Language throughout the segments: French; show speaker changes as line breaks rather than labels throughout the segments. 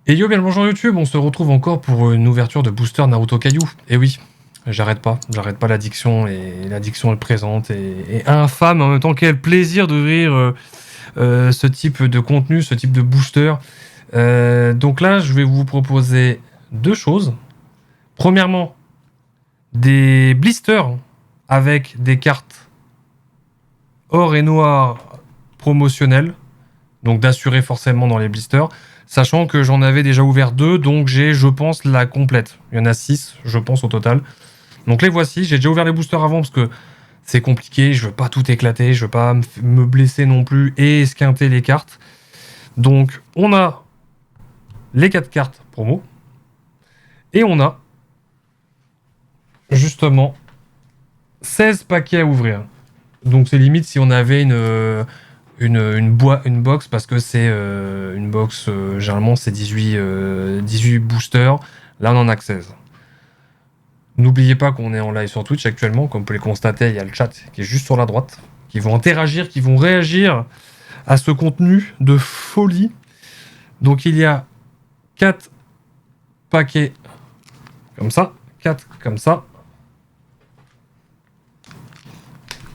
Et yo, bien le bonjour YouTube, on se retrouve encore pour une ouverture de booster Naruto Caillou. Et oui, j'arrête pas l'addiction, et l'addiction est présente et infâme en même temps. Quel plaisir d'ouvrir ce type de contenu, ce type de booster. Donc là, je vais vous proposer deux choses. Premièrement, des blisters avec des cartes or et noir promotionnelles, donc d'assurer forcément dans les blisters. Sachant que j'en avais déjà ouvert 2, donc j'ai, je pense, la complète. Il y en a 6, je pense, au total. Donc les voici. J'ai déjà ouvert les boosters avant parce que c'est compliqué. Je veux pas tout éclater. Je veux pas me blesser non plus et esquinter les cartes. Donc on a les 4 cartes promo. Et on a justement 16 paquets à ouvrir. Donc c'est limite si on avait une box, parce que c'est une box, généralement c'est 18 boosters. Là on en a que 16. N'oubliez pas qu'on est en live sur Twitch actuellement, comme vous pouvez le constater, il y a le chat qui est juste sur la droite, qui vont interagir, qui vont réagir à ce contenu de folie. Donc il y a 4 paquets comme ça, 4 comme ça,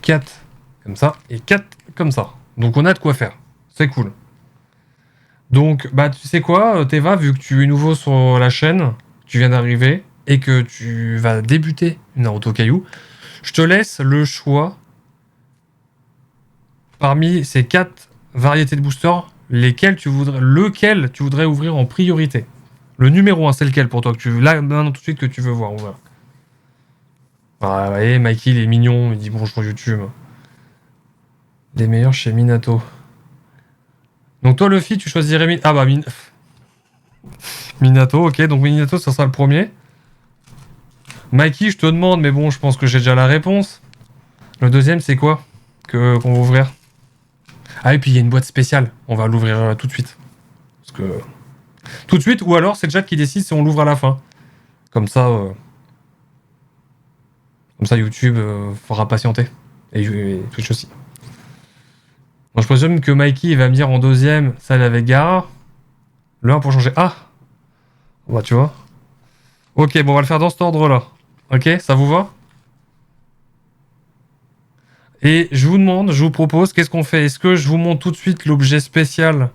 4 comme ça et 4 comme ça. Donc on a de quoi faire, c'est cool. Donc bah tu sais quoi Teva, vu que tu es nouveau sur la chaîne, tu viens d'arriver et que tu vas débuter Naruto Caillou, je te laisse le choix parmi ces 4 variétés de boosters, lequel tu voudrais ouvrir en priorité. Le numéro 1, c'est lequel pour toi que tu veux, là, maintenant, tout de suite, que tu veux voir, on va. Ah, ouais, Mikey, il est mignon, il dit bonjour YouTube. Les meilleurs chez Minato. Donc toi, Luffy, tu choisirais Ah bah, Minato, ok, donc Minato, ça sera le premier. Mikey, je te demande, mais bon, je pense que j'ai déjà la réponse. Le deuxième, c'est quoi qu'on va ouvrir? Ah, et puis il y a une boîte spéciale, on va l'ouvrir tout de suite. Parce que... Tout de suite, ou alors c'est Jad qui décide si on l'ouvre à la fin. Comme ça YouTube fera patienter. Et Twitch aussi. Bon, je présume que Mikey il va me dire en deuxième, celle avec Gara. Le 1 pour changer. Ah bah tu vois. Ok, bon on va le faire dans cet ordre-là. Ok, ça vous va? Et je vous propose, qu'est-ce qu'on fait? Est-ce que je vous montre tout de suite l'objet spécial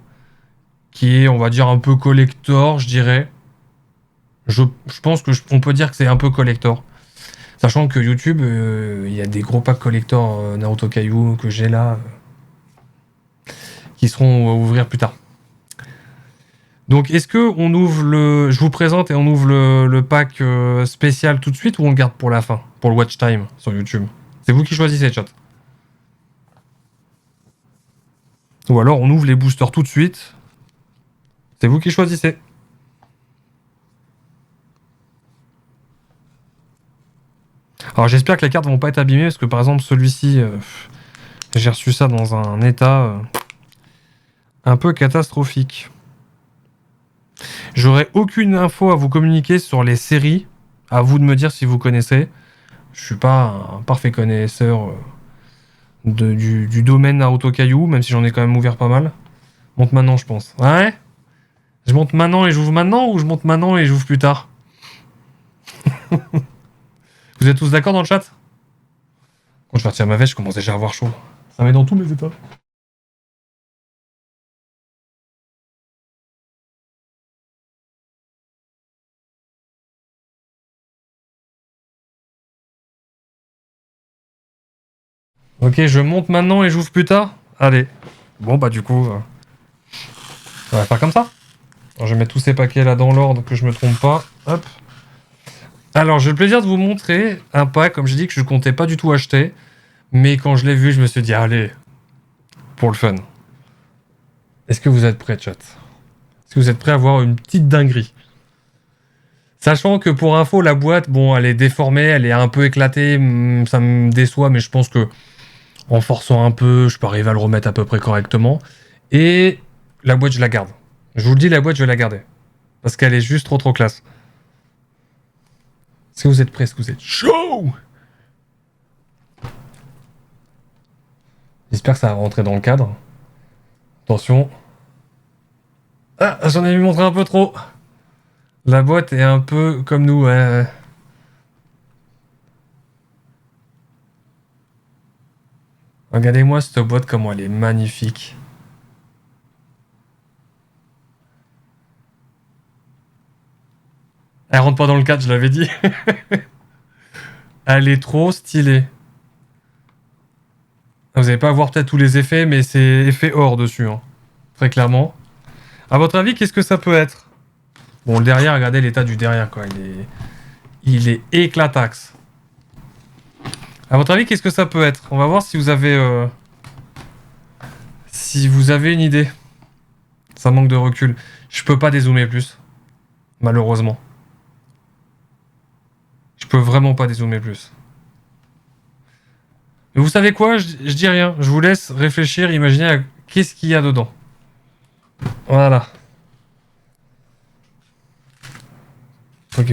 qui est, on va dire, un peu collector, je dirais. Je pense qu'on peut dire que c'est un peu collector. Sachant que YouTube, il y a des gros packs collector Naruto Caillou que j'ai là, qui seront à ouvrir plus tard. Donc est-ce que on ouvre le... Je vous présente et on ouvre le pack spécial tout de suite, ou on le garde pour la fin, pour le watch time sur YouTube? C'est vous qui choisissez, chat. Ou alors on ouvre les boosters tout de suite. C'est vous qui choisissez. Alors j'espère que les cartes vont pas être abîmées, parce que par exemple celui-ci, j'ai reçu ça dans un état un peu catastrophique. J'aurai aucune info à vous communiquer sur les séries. À vous de me dire si vous connaissez. Je suis pas un parfait connaisseur du domaine Naruto Caillou, même si j'en ai quand même ouvert pas mal. Monte maintenant, je pense. Ouais. Je monte maintenant et j'ouvre maintenant, ou je monte maintenant et j'ouvre plus tard? Vous êtes tous d'accord dans le chat? Quand je vais partir ma veste, je commence déjà à avoir chaud. Ça met dans tous mes états. Ok, je monte maintenant et j'ouvre plus tard? Allez. Bon, bah du coup, on va faire comme ça. Alors, je vais mettre tous ces paquets là dans l'ordre, que je me trompe pas. Hop. Alors, j'ai le plaisir de vous montrer un pack, comme j'ai dit, que je comptais pas du tout acheter. Mais quand je l'ai vu, je me suis dit, allez, pour le fun. Est-ce que vous êtes prêts, chat? Est-ce que vous êtes prêts à voir une petite dinguerie? Sachant que pour info, la boîte, bon, elle est déformée, elle est un peu éclatée, ça me déçoit, mais je pense que en forçant un peu, je peux arriver à le remettre à peu près correctement. Et la boîte, je la garde. Je vous le dis, la boîte, je vais la garder. Parce qu'elle est juste trop classe. Est-ce que vous êtes prêts? Est-ce que vous êtes chaud? J'espère que ça va rentrer dans le cadre. Attention. Ah, j'en ai montré un peu trop. La boîte est un peu comme nous, ouais. Regardez-moi cette boîte, comment elle est magnifique. Elle rentre pas dans le cadre, je l'avais dit. Elle est trop stylée. Vous n'allez pas voir peut-être tous les effets, mais c'est effet or dessus, hein. Très clairement. À votre avis, qu'est-ce que ça peut être? Bon, le derrière, regardez l'état du derrière, quoi. Il est éclataxe. À votre avis, qu'est-ce que ça peut être? On va voir si vous avez... si vous avez une idée. Ça manque de recul. Je peux pas dézoomer plus. Malheureusement. Je peux vraiment pas dézoomer plus. Mais vous savez quoi? Je dis rien. Je vous laisse réfléchir, imaginer à qu'est-ce qu'il y a dedans. Voilà. Ok,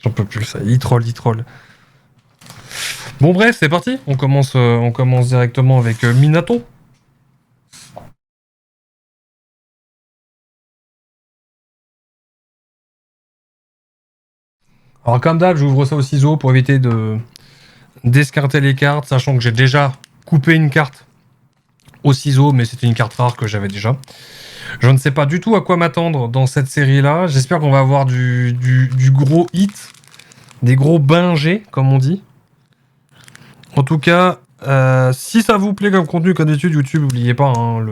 j'en peux plus, ça. Il troll. Bon, bref, c'est parti. On commence directement avec Minato. Alors, comme d'hab, j'ouvre ça au ciseau pour éviter d'escarter les cartes, sachant que j'ai déjà coupé une carte au ciseau, mais c'était une carte rare que j'avais déjà. Je ne sais pas du tout à quoi m'attendre dans cette série-là. J'espère qu'on va avoir du gros hit, des gros bingés, comme on dit. En tout cas, si ça vous plaît comme contenu, comme d'habitude, YouTube, n'oubliez pas hein,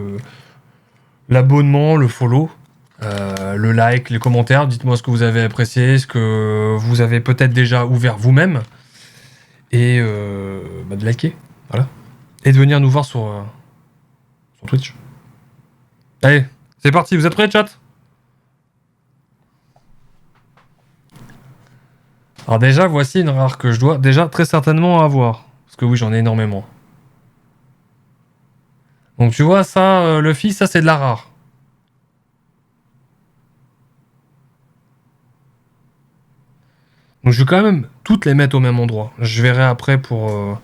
l'abonnement, le follow, le like, les commentaires. Dites-moi ce que vous avez apprécié, ce que vous avez peut-être déjà ouvert vous-même. Et de liker, voilà. Et de venir nous voir sur Twitch. Allez, c'est parti, vous êtes prêts, chat? Alors déjà, voici une rare que je dois déjà très certainement avoir. Parce que oui, j'en ai énormément. Donc tu vois, ça, Luffy, ça c'est de la rare. Donc je vais quand même toutes les mettre au même endroit. Je verrai après pour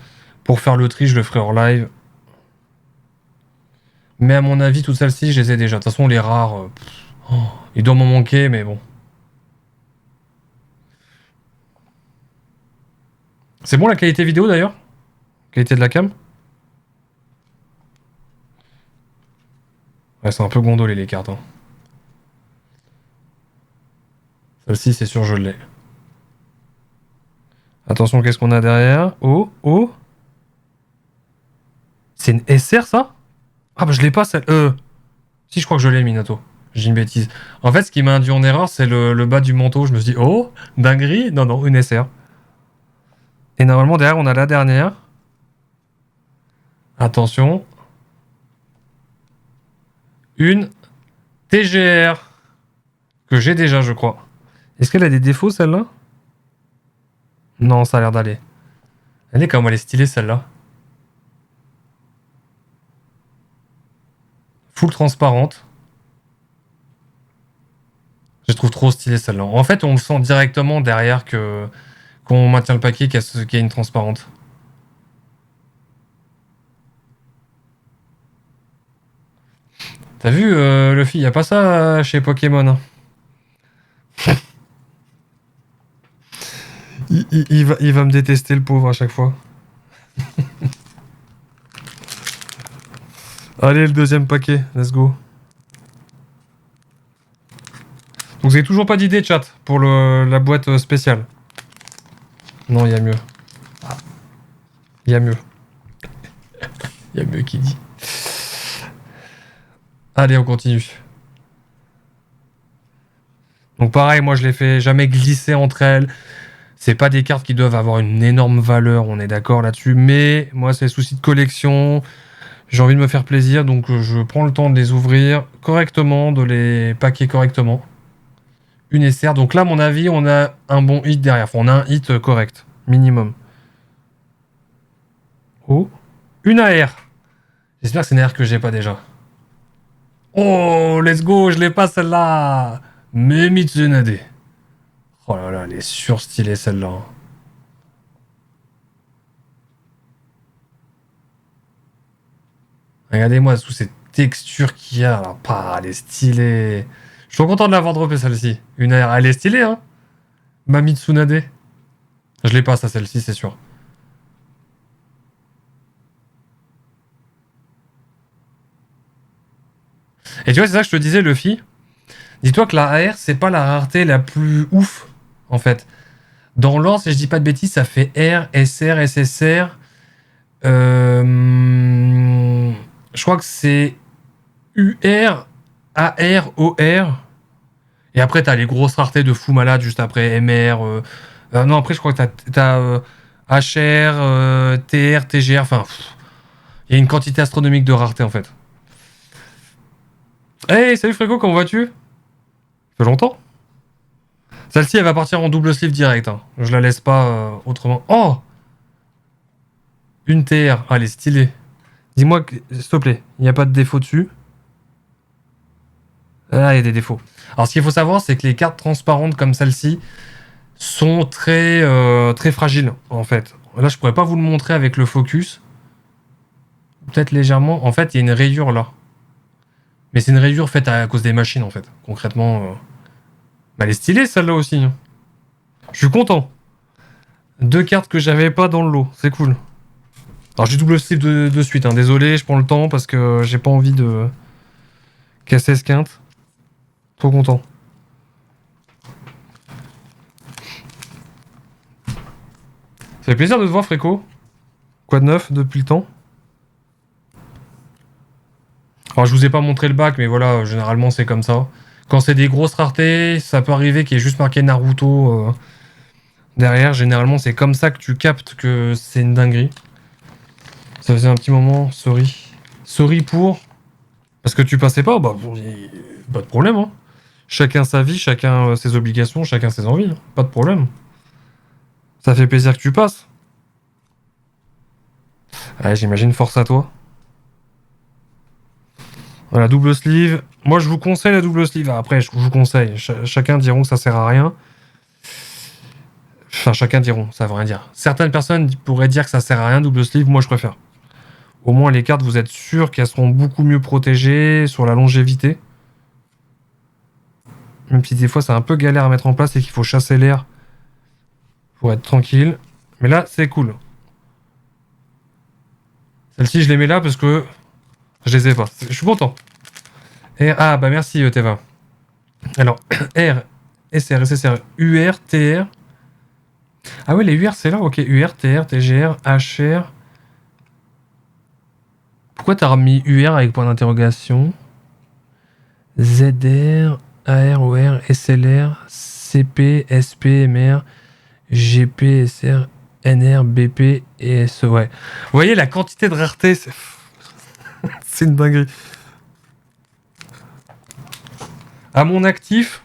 faire le tri, je le ferai hors live. Mais à mon avis, toutes celles-ci, je les ai déjà. De toute façon, les rares, il doit m'en manquer, mais bon. C'est bon la qualité vidéo d'ailleurs? Qualité de la cam? Ouais, c'est un peu gondolé les cartes. Hein. Celle-ci, c'est sûr, je l'ai. Attention, qu'est-ce qu'on a derrière? Oh. C'est une SR, ça? Ah bah je l'ai pas, celle... Si, je crois que je l'ai, Minato. J'ai une bêtise. En fait, ce qui m'a induit en erreur, c'est le bas du manteau. Je me suis dit, oh, dinguerie. Non, une SR. Et normalement, derrière, on a la dernière. Attention. Une TGR. Que j'ai déjà, je crois. Est-ce qu'elle a des défauts, celle-là? Non, ça a l'air d'aller. Elle est comme elle est stylée, celle-là. Full transparente. Je trouve trop stylée, celle-là. En fait, on le sent directement derrière qu'on maintient le paquet qu'il y a une transparente. T'as vu, Luffy, y a pas ça chez Pokémon. Hein. Il va me détester, le pauvre, à chaque fois. Allez, le deuxième paquet, let's go. Donc vous avez toujours pas d'idée, chat, pour la boîte spéciale. Non, il y a mieux. Il y a mieux. Il y a mieux qui dit. Allez, on continue. Donc pareil, moi je les fais jamais glisser entre elles. C'est pas des cartes qui doivent avoir une énorme valeur, on est d'accord là-dessus. Mais moi, c'est souci de collection. J'ai envie de me faire plaisir, donc je prends le temps de les ouvrir correctement, de les paquer correctement. Une SR. Donc là, à mon avis, on a un bon hit derrière. Enfin, on a un hit correct, minimum. Oh, une AR. J'espère que c'est une AR que j'ai pas déjà. Oh, let's go, je l'ai pas celle-là. Mais Mitsunade. Oh là là, elle est surstylée celle-là. Regardez-moi tous ces texture qu'il y a. Alors, elle est stylée. Je suis trop content de l'avoir droppé celle-ci. Une air, elle est stylée, hein. Mami Tsunade. Je l'ai pas, ça, celle-ci, c'est sûr. Et tu vois, c'est ça que je te disais, Luffy. Dis-toi que la AR, c'est pas la rareté la plus ouf, en fait. Dans l'ordre, si je dis pas de bêtises, ça fait R, SR, SSR. Je crois que c'est UR, AR, OR. Et après, t'as les grosses raretés de fou malade juste après. MR. Non, après, je crois que t'as HR, TR, TGR. Enfin, il y a une quantité astronomique de raretés en fait. Hey, salut Fréco, comment vas-tu? Ça fait longtemps. Celle-ci, elle va partir en double sleeve direct. Hein. Je la laisse pas autrement. Oh! Une TR. Ah, elle est stylée. Dis-moi, s'il te plaît, il n'y a pas de défaut dessus. Ah, il y a des défauts. Alors, ce qu'il faut savoir, c'est que les cartes transparentes comme celle-ci sont très fragiles, en fait. Là, je pourrais pas vous le montrer avec le focus. Peut-être légèrement. En fait, il y a une rayure là. Mais c'est une rayure faite à cause des machines, en fait. Concrètement, elle est stylée, celle-là aussi. Hein. Je suis content. 2 cartes que j'avais pas dans le lot. C'est cool. Alors, j'ai double slip de suite. Hein. Désolé, je prends le temps parce que j'ai pas envie de casser ce quinte. Trop content. Ça fait plaisir de te voir, Fréco. Quoi de neuf depuis le temps? Alors, je vous ai pas montré le bac, mais voilà, généralement, c'est comme ça. Quand c'est des grosses raretés, ça peut arriver qu'il y ait juste marqué Naruto derrière. Généralement, c'est comme ça que tu captes que c'est une dinguerie. Ça faisait un petit moment, sorry. Sorry pour... Parce que tu passais pas, bah, pas de problème, hein. Chacun sa vie, chacun ses obligations, chacun ses envies. Hein. Pas de problème. Ça fait plaisir que tu passes. Ouais, j'imagine, force à toi. Voilà, double sleeve. Moi, je vous conseille la double sleeve. Après, je vous conseille. Chacun diront que ça sert à rien. Enfin, chacun diront, ça veut rien dire. Certaines personnes pourraient dire que ça sert à rien, double sleeve. Moi, je préfère. Au moins, les cartes, vous êtes sûr qu'elles seront beaucoup mieux protégées sur la longévité. Même si des fois, c'est un peu galère à mettre en place et qu'il faut chasser l'air pour être tranquille. Mais là, c'est cool. Celle-ci, je les mets là parce que je les ai pas. Je suis content. Ah, bah merci, Teva. Alors, R, SR, SSR, UR, TR. Ah ouais, les UR, c'est là. Ok, UR, TR, TGR, HR. Pourquoi t'as remis UR avec point d'interrogation? ZR, AR, OR, SLR, CP, SP, MR, GP, SR, NR, BP et SE. Ouais. Vous voyez la quantité de rareté, c'est une dinguerie. À mon actif,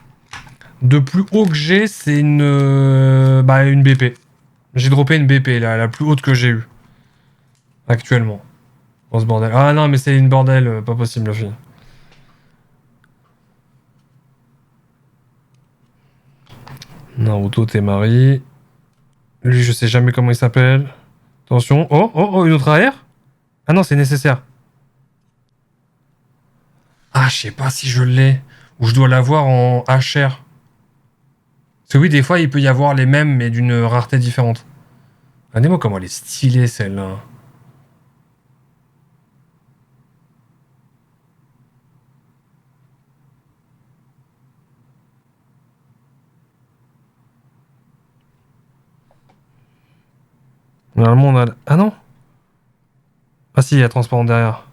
de plus haut que j'ai, c'est une BP. J'ai droppé une BP, là, la plus haute que j'ai eue. Actuellement. Dans ce bordel. Ah non, mais c'est une bordel, pas possible, la fille. Naruto Temari. Lui, je sais jamais comment il s'appelle. Attention. Oh, une autre AR? Ah non, c'est nécessaire. Ah, je sais pas si je l'ai. Ou je dois l'avoir en HR. Parce que oui, des fois, il peut y avoir les mêmes, mais d'une rareté différente. Regardez-moi comment elle est stylée, celle-là. Normalement, on a... Ah non? Ah si, il y a transparent derrière.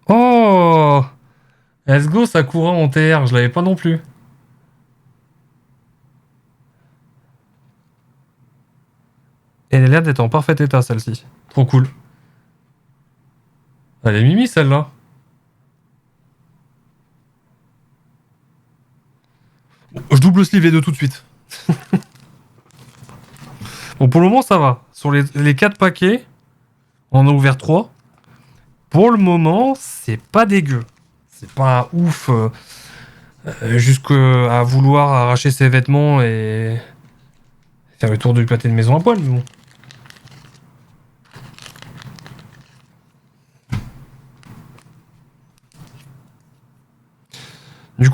Oh! Let's go, ça courra en TR. Je l'avais pas non plus. Elle a l'air d'être en parfait état, celle-ci. Trop cool. Elle est mimi, celle-là. Je double sleeve les deux tout de suite. Bon, pour le moment, ça va. Sur les 4 paquets, on en a ouvert 3. Pour le moment, c'est pas dégueu. C'est pas ouf jusqu'à vouloir arracher ses vêtements et faire le tour du pâté de maison à poil, mais bon.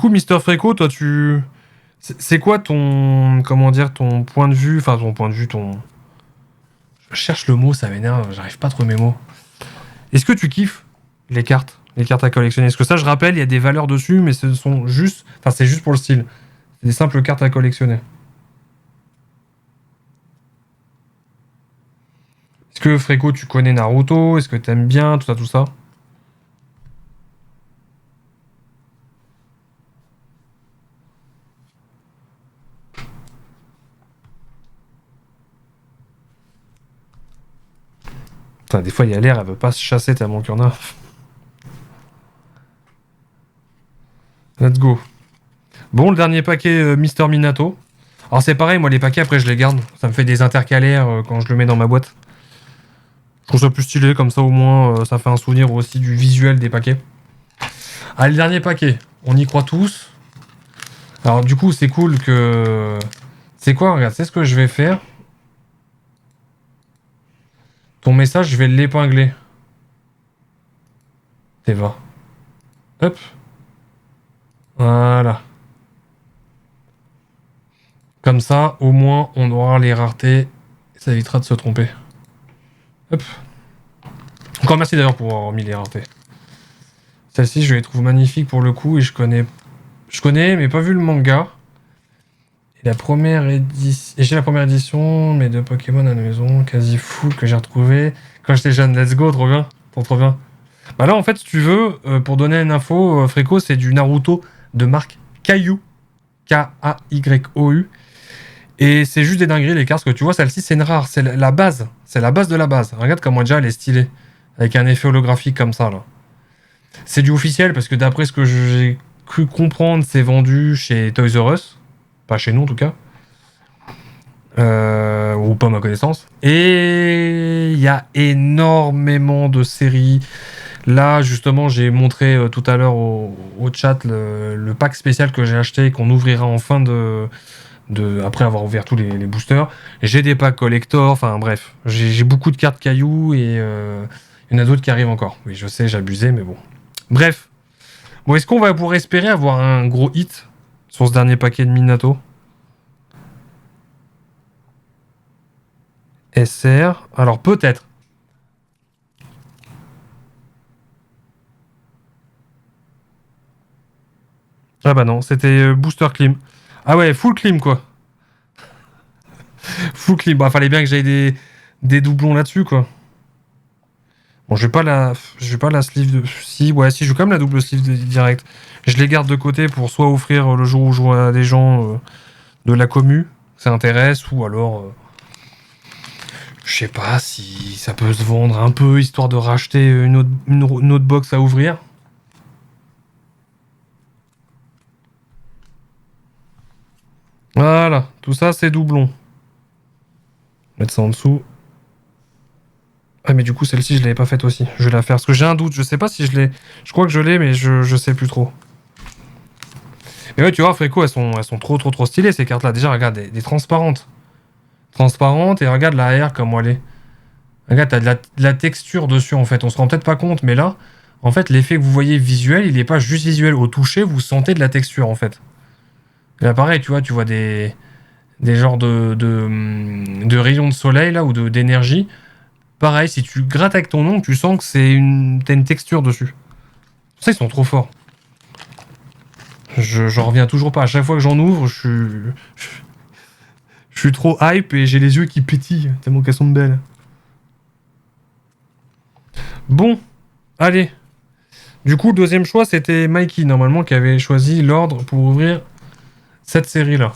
coup, Mister Fréco, toi, c'est quoi ton... Comment dire, ton point de vue... Enfin, ton point de vue, ton... Je cherche le mot, ça m'énerve, j'arrive pas à trouver mes mots. Est-ce que tu kiffes les cartes? Les cartes à collectionner? Parce que ça, je rappelle, il y a des valeurs dessus, mais ce sont juste... Enfin, c'est juste pour le style. C'est des simples cartes à collectionner. Est-ce que, Fréco, tu connais Naruto? Est-ce que t'aimes bien tout ça, tout ça? Putain, des fois, il y a l'air, elle veut pas se chasser tellement qu'il y en a. Let's go. Bon, le dernier paquet Mister Minato. Alors c'est pareil, moi les paquets après je les garde. Ça me fait des intercalaires quand je le mets dans ma boîte. Je trouve ça plus stylé, comme ça au moins ça fait un souvenir aussi du visuel des paquets. Allez, le dernier paquet. On y croit tous. Alors du coup c'est cool que... C'est quoi, regarde, c'est ce que je vais faire. Ton message, je vais l'épingler. T'es va. Hop. Voilà. Comme ça, au moins, on aura les raretés. Ça évitera de se tromper. Hop. Encore merci d'ailleurs pour avoir mis les raretés. Celle-ci, je les trouve magnifique pour le coup et je connais, mais pas vu le manga. Et la première édition, et j'ai la première édition, mais de Pokémon à la maison, quasi full que j'ai retrouvé quand j'étais jeune. Let's go, trop bien, trop bien. Bah là, en fait, si tu veux, pour donner une info, Fréco, c'est du Naruto de marque Kayu, K-A-Y-O-U. Et c'est juste des dingueries les cartes, parce que tu vois, celle-ci, c'est une rare, c'est la base, c'est la base de la base. Regarde comment déjà elle est stylée, avec un effet holographique comme ça, là. C'est du officiel, parce que d'après ce que j'ai cru comprendre, c'est vendu chez Toys R Us. Pas chez nous, en tout cas. Ou pas à ma connaissance. Et il y a énormément de séries. Là, justement, j'ai montré tout à l'heure au chat le pack spécial que j'ai acheté et qu'on ouvrira en fin après avoir ouvert tous les boosters. J'ai des packs collector, enfin bref. J'ai beaucoup de cartes cailloux et il y en a d'autres qui arrivent encore. Oui, je sais, j'abusais, mais bon. Bref. Bon, est-ce qu'on va pouvoir espérer avoir un gros hit sur ce dernier paquet de Minato? SR. Alors peut-être. Ah bah non, c'était Booster Clim. Ah ouais, full Clim quoi. Full Clim. Bah fallait bien que j'aille des doublons là-dessus quoi. Bon, je vais pas la sleeve de... Si, ouais, si, je vais quand même la double sleeve direct. Je les garde de côté pour soit offrir le jour où je vois des gens de la commu, ça intéresse, ou alors... je sais pas si ça peut se vendre un peu, histoire de racheter une autre box à ouvrir. Voilà, tout ça c'est doublon. Mettre ça en dessous. Ah mais du coup celle-ci je l'avais pas faite aussi. Je vais la faire parce que j'ai un doute. Je sais pas si je l'ai. Je crois que je l'ai mais je sais plus trop. Mais ouais tu vois Fréco elles sont trop stylées ces cartes là. Déjà regarde des transparentes. Transparentes et regarde l'arrière comme elle est. Regarde t'as de la texture dessus en fait. On se rend peut-être pas compte mais là en fait l'effet que vous voyez visuel il est pas juste visuel. Au toucher vous sentez de la texture en fait. Et là pareil tu vois des genres de rayons de soleil là ou d'énergie. Pareil, si tu grattes avec ton ongle, tu sens que t'as une texture dessus. Ça, ils sont trop forts. J'en reviens toujours pas. À chaque fois que j'en ouvre, je suis trop hype et j'ai les yeux qui pétillent tellement qu'elles sont belles. Bon, allez. Du coup, le deuxième choix, c'était Mikey, normalement, qui avait choisi l'ordre pour ouvrir cette série-là.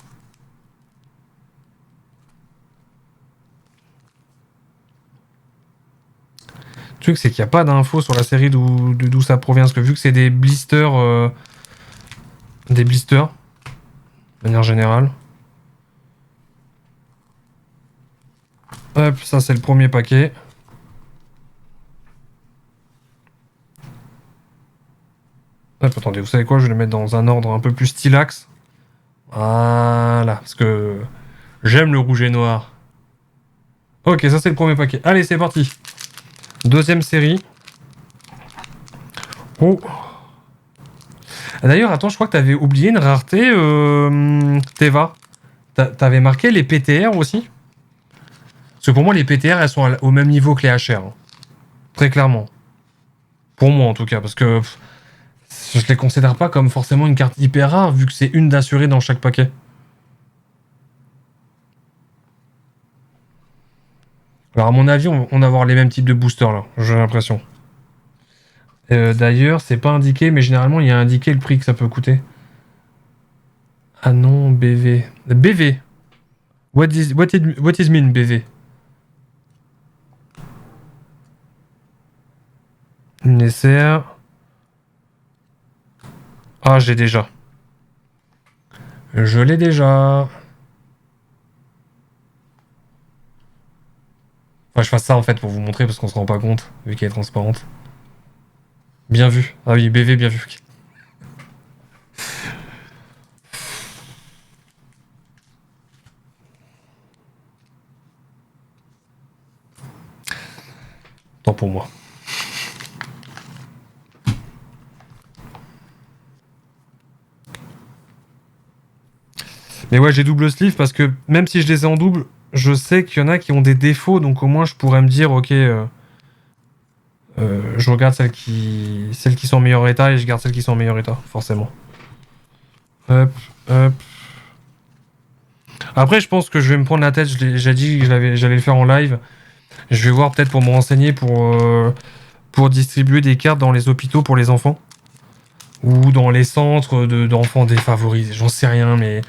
Le truc, c'est qu'il n'y a pas d'infos sur la série d'où ça provient. Parce que vu que c'est des blisters... de manière générale. Hop, ça c'est le premier paquet. Hop, attendez, vous savez quoi? Je vais le mettre dans un ordre un peu plus stylax. Voilà, parce que j'aime le rouge et noir. Ok, ça c'est le premier paquet. Allez, c'est parti. Deuxième série. Oh. D'ailleurs, attends, je crois que t'avais oublié une rareté, Teva. T'avais marqué les PTR aussi? Parce que pour moi, les PTR, elles sont au même niveau que les HR. Hein. Très clairement. Pour moi, en tout cas, parce que je les considère pas comme forcément une carte hyper rare, vu que c'est une d'assurée dans chaque paquet. Alors, à mon avis, on va avoir les mêmes types de boosters, là. J'ai l'impression. D'ailleurs, c'est pas indiqué, mais généralement, il y a indiqué le prix que ça peut coûter. Ah non, BV. BV. What is mean, BV? Nécessaire. Ah, j'ai déjà. Je l'ai déjà. Enfin, je fasse ça en fait pour vous montrer parce qu'on se rend pas compte, vu qu'elle est transparente. Bien vu. Ah oui, BV, bien vu. Tant pour moi. Mais ouais, j'ai double sleeve parce que même si je les ai en double, je sais qu'il y en a qui ont des défauts, donc au moins je pourrais me dire, ok, je regarde celles qui sont en meilleur état et je garde celles qui sont en meilleur état, forcément. Hop, hop. Après, je pense que je vais me prendre la tête, j'ai dit que j'allais le faire en live. Je vais voir peut-être pour me renseigner pour distribuer des cartes dans les hôpitaux pour les enfants. Ou dans les centres d'enfants défavorisés, j'en sais rien, mais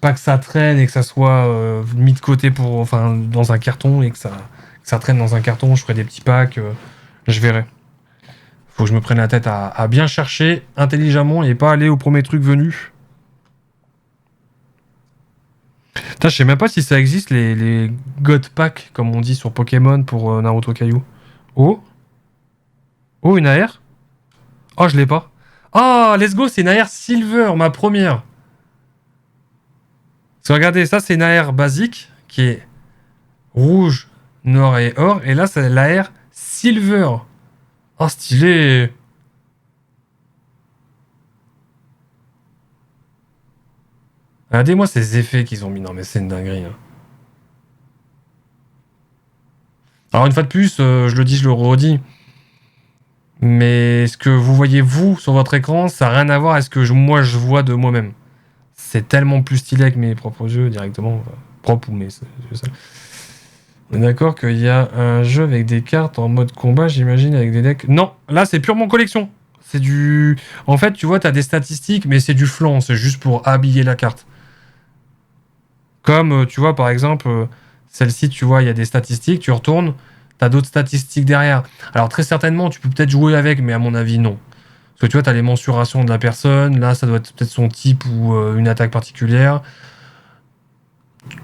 pas que ça traîne et que ça soit mis de côté enfin, dans un carton et que ça traîne dans un carton, je ferai des petits packs, je verrai. Faut que je me prenne la tête à bien chercher intelligemment et pas aller au premier truc venu. Putain, je sais même pas si ça existe les God Packs, comme on dit sur Pokémon pour Naruto Kaiju. Oh Oh, une AR. Oh, je l'ai pas. Ah, let's go, c'est une AR Silver, ma première. Parce que regardez, ça c'est une AR basique qui est rouge, noir et or. Et là, c'est l'AR Silver. Oh, stylé. Regardez-moi ces effets qu'ils ont mis. Non, mais c'est une dinguerie. Hein. Alors, une fois de plus, je le dis, je le redis. Mais ce que vous voyez, vous, sur votre écran, ça n'a rien à voir avec ce que moi, je vois de moi-même. C'est tellement plus stylé avec mes propres yeux, directement. Enfin, propre ou mes... On est d'accord qu'il y a un jeu avec des cartes en mode combat, j'imagine, avec des decks... Non, là, c'est purement collection. C'est du... En fait, tu vois, t'as des statistiques, mais c'est du flanc. C'est juste pour habiller la carte. Comme, tu vois, par exemple, celle-ci, tu vois, il y a des statistiques, tu retournes, t'as d'autres statistiques derrière. Alors, très certainement, tu peux peut-être jouer avec, mais à mon avis, non. Parce que tu vois, t'as les mensurations de la personne, là, ça doit être peut-être son type ou une attaque particulière.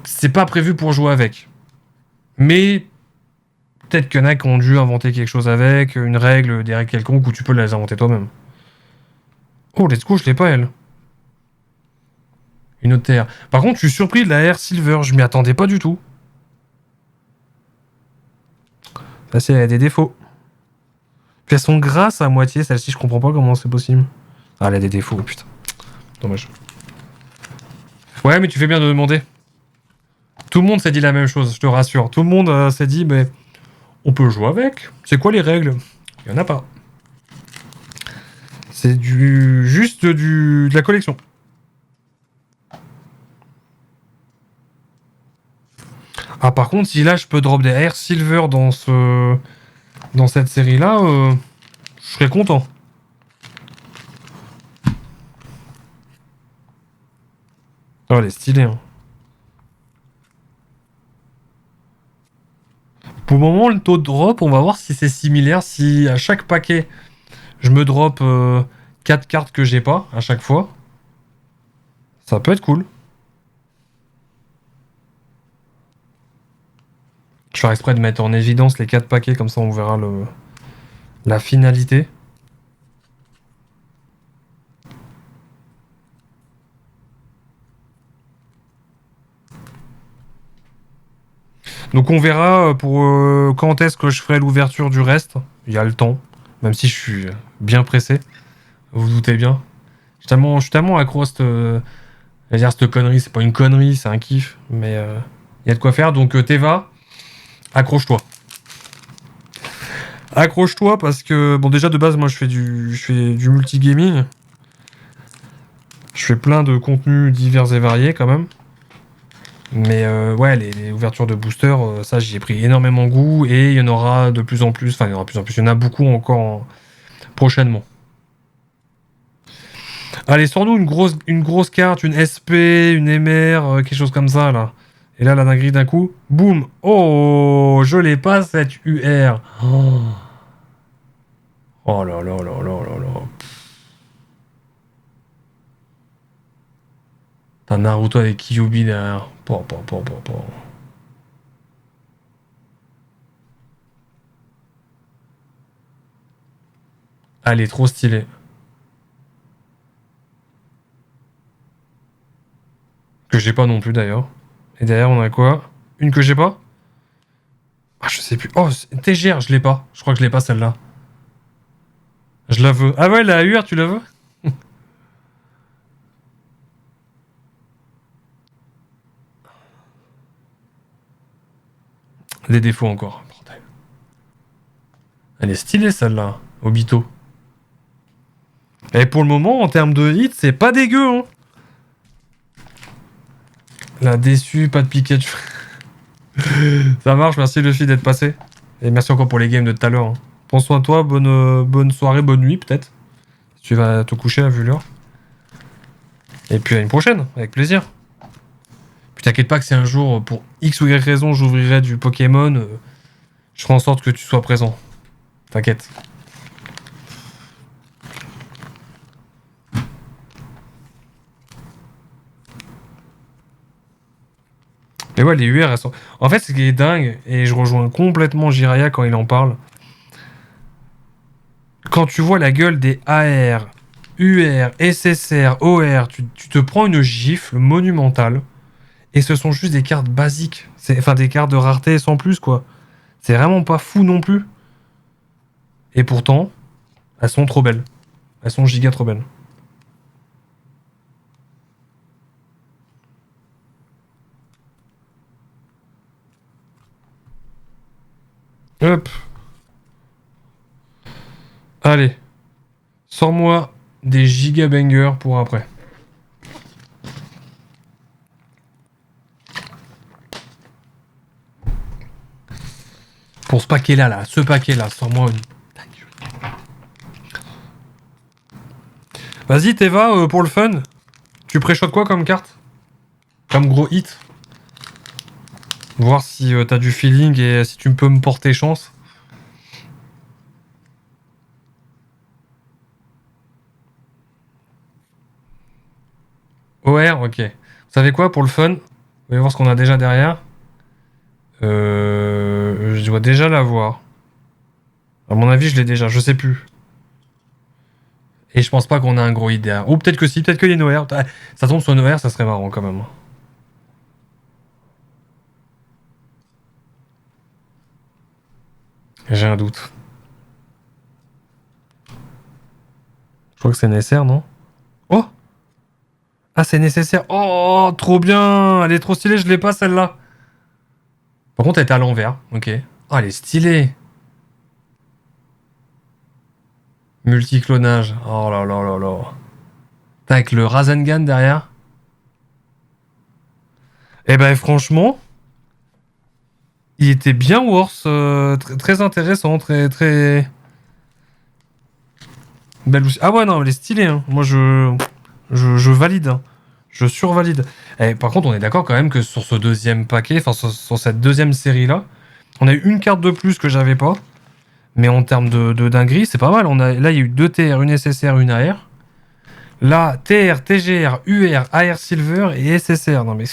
C'est pas prévu pour jouer avec. Mais peut-être qu'il y en a qui ont dû inventer quelque chose avec, une règle, des règles quelconques, où tu peux les inventer toi-même. Oh, let's go, je l'ai pas, elle. Une autre terre. Par contre, je suis surpris de la Air Silver, je m'y attendais pas du tout. Là, c'est des défauts. Puis elles sont grasses à moitié, celle-ci, je comprends pas comment c'est possible. Ah, elle a des défauts, putain. Dommage. Ouais, mais tu fais bien de demander. Tout le monde s'est dit la même chose, je te rassure. Tout le monde s'est dit, mais on peut jouer avec. C'est quoi les règles? Il y en a pas. C'est juste de la collection. Ah, par contre, si là je peux drop des Air Silver dans cette série-là, je serais content. Oh, elle est stylée. Hein. Pour le moment, le taux de drop, on va voir si c'est similaire. Si à chaque paquet, je me drop 4 cartes que j'ai pas à chaque fois. Ça peut être cool. Je ferai exprès de mettre en évidence les 4 paquets, comme ça on verra la finalité. Donc on verra pour quand est-ce que je ferai l'ouverture du reste. Il y a le temps, même si je suis bien pressé. Vous vous doutez bien. Je suis tellement accro à cette... je veux dire, cette connerie, c'est pas une connerie, c'est un kiff. Mais il y a de quoi faire. Donc Teva, accroche-toi. Accroche-toi parce que, bon, déjà de base, moi je fais du multigaming. Je fais plein de contenus divers et variés quand même. Mais ouais, les ouvertures de booster, ça j'y ai pris énormément goût et il y en aura de plus en plus. Enfin, il y en aura de plus en plus. Il y en a beaucoup encore prochainement. Allez, sors-nous une grosse carte, une SP, une MR, quelque chose comme ça là. Et là, la dinguerie d'un coup, boum. Oh, je l'ai pas cette UR. Oh, oh là là là là là là. T'as Naruto avec Kyuubi derrière. Po. Elle est trop stylée. Que j'ai pas non plus d'ailleurs. Et derrière, on a quoi? Une que j'ai pas? Ah, je sais plus. Oh, TGR, je l'ai pas. Je crois que je l'ai pas celle-là. Je la veux. Ah ouais, la UR, tu la veux? Des défauts encore. Bordel. Elle est stylée celle-là. Obito. Et pour le moment, en termes de hit, c'est pas dégueu, hein. La déçue, pas de Pikachu. Ça marche, merci Luffy d'être passé. Et merci encore pour les games de tout à l'heure. Hein. Prends soin de toi, bonne soirée, bonne nuit peut-être. Si tu vas te coucher à vu l'heure. Et puis à une prochaine, avec plaisir. Puis t'inquiète pas que si un jour, pour X ou Y raison, j'ouvrirai du Pokémon, je ferai en sorte que tu sois présent. T'inquiète. Mais ouais, les UR, elles sont... En fait, ce qui est dingue, et je rejoins complètement Jiraya quand il en parle, quand tu vois la gueule des AR, UR, SSR, OR, tu te prends une gifle monumentale, et ce sont juste des cartes basiques. Enfin, des cartes de rareté sans plus, quoi. C'est vraiment pas fou non plus. Et pourtant, elles sont trop belles. Elles sont giga trop belles. Hop. Allez. Sors-moi des giga bangers pour après. Pour ce paquet-là, ce paquet-là, sors-moi une... Vas-y, Teva, pour le fun. Tu préchotes quoi comme carte? Comme gros hit? Voir si t'as du feeling et si tu peux me porter chance. OR, ok. Vous savez quoi, pour le fun? Vous allez voir ce qu'on a déjà derrière. Je dois déjà l'avoir. À mon avis, je l'ai déjà, je sais plus. Et je pense pas qu'on a un gros hit derrière. Ou peut-être que si, peut-être qu'il y a une OR. Ça tombe sur une OR, ça serait marrant quand même. J'ai un doute. Je crois que c'est nécessaire, non? Oh! Ah, c'est nécessaire. Oh, trop bien! Elle est trop stylée, je l'ai pas celle-là. Par contre, elle était à l'envers. Ok. Oh, elle est stylée. Multiclonage. Oh là là là là. Avec le Rasengan derrière. Eh ben, franchement, il était bien worse. Très intéressant. Très. Belle aussi. Ah ouais, non, elle est stylée. Hein. Moi, je valide. Hein. Je survalide. Et par contre, on est d'accord quand même que sur ce deuxième paquet, enfin, sur cette deuxième série-là, on a eu une carte de plus que j'avais pas. Mais en termes de dinguerie, c'est pas mal. Là, il y a eu 2 TR, une SSR, une AR. Là, TR, TGR, UR, AR Silver et SSR. Non mais...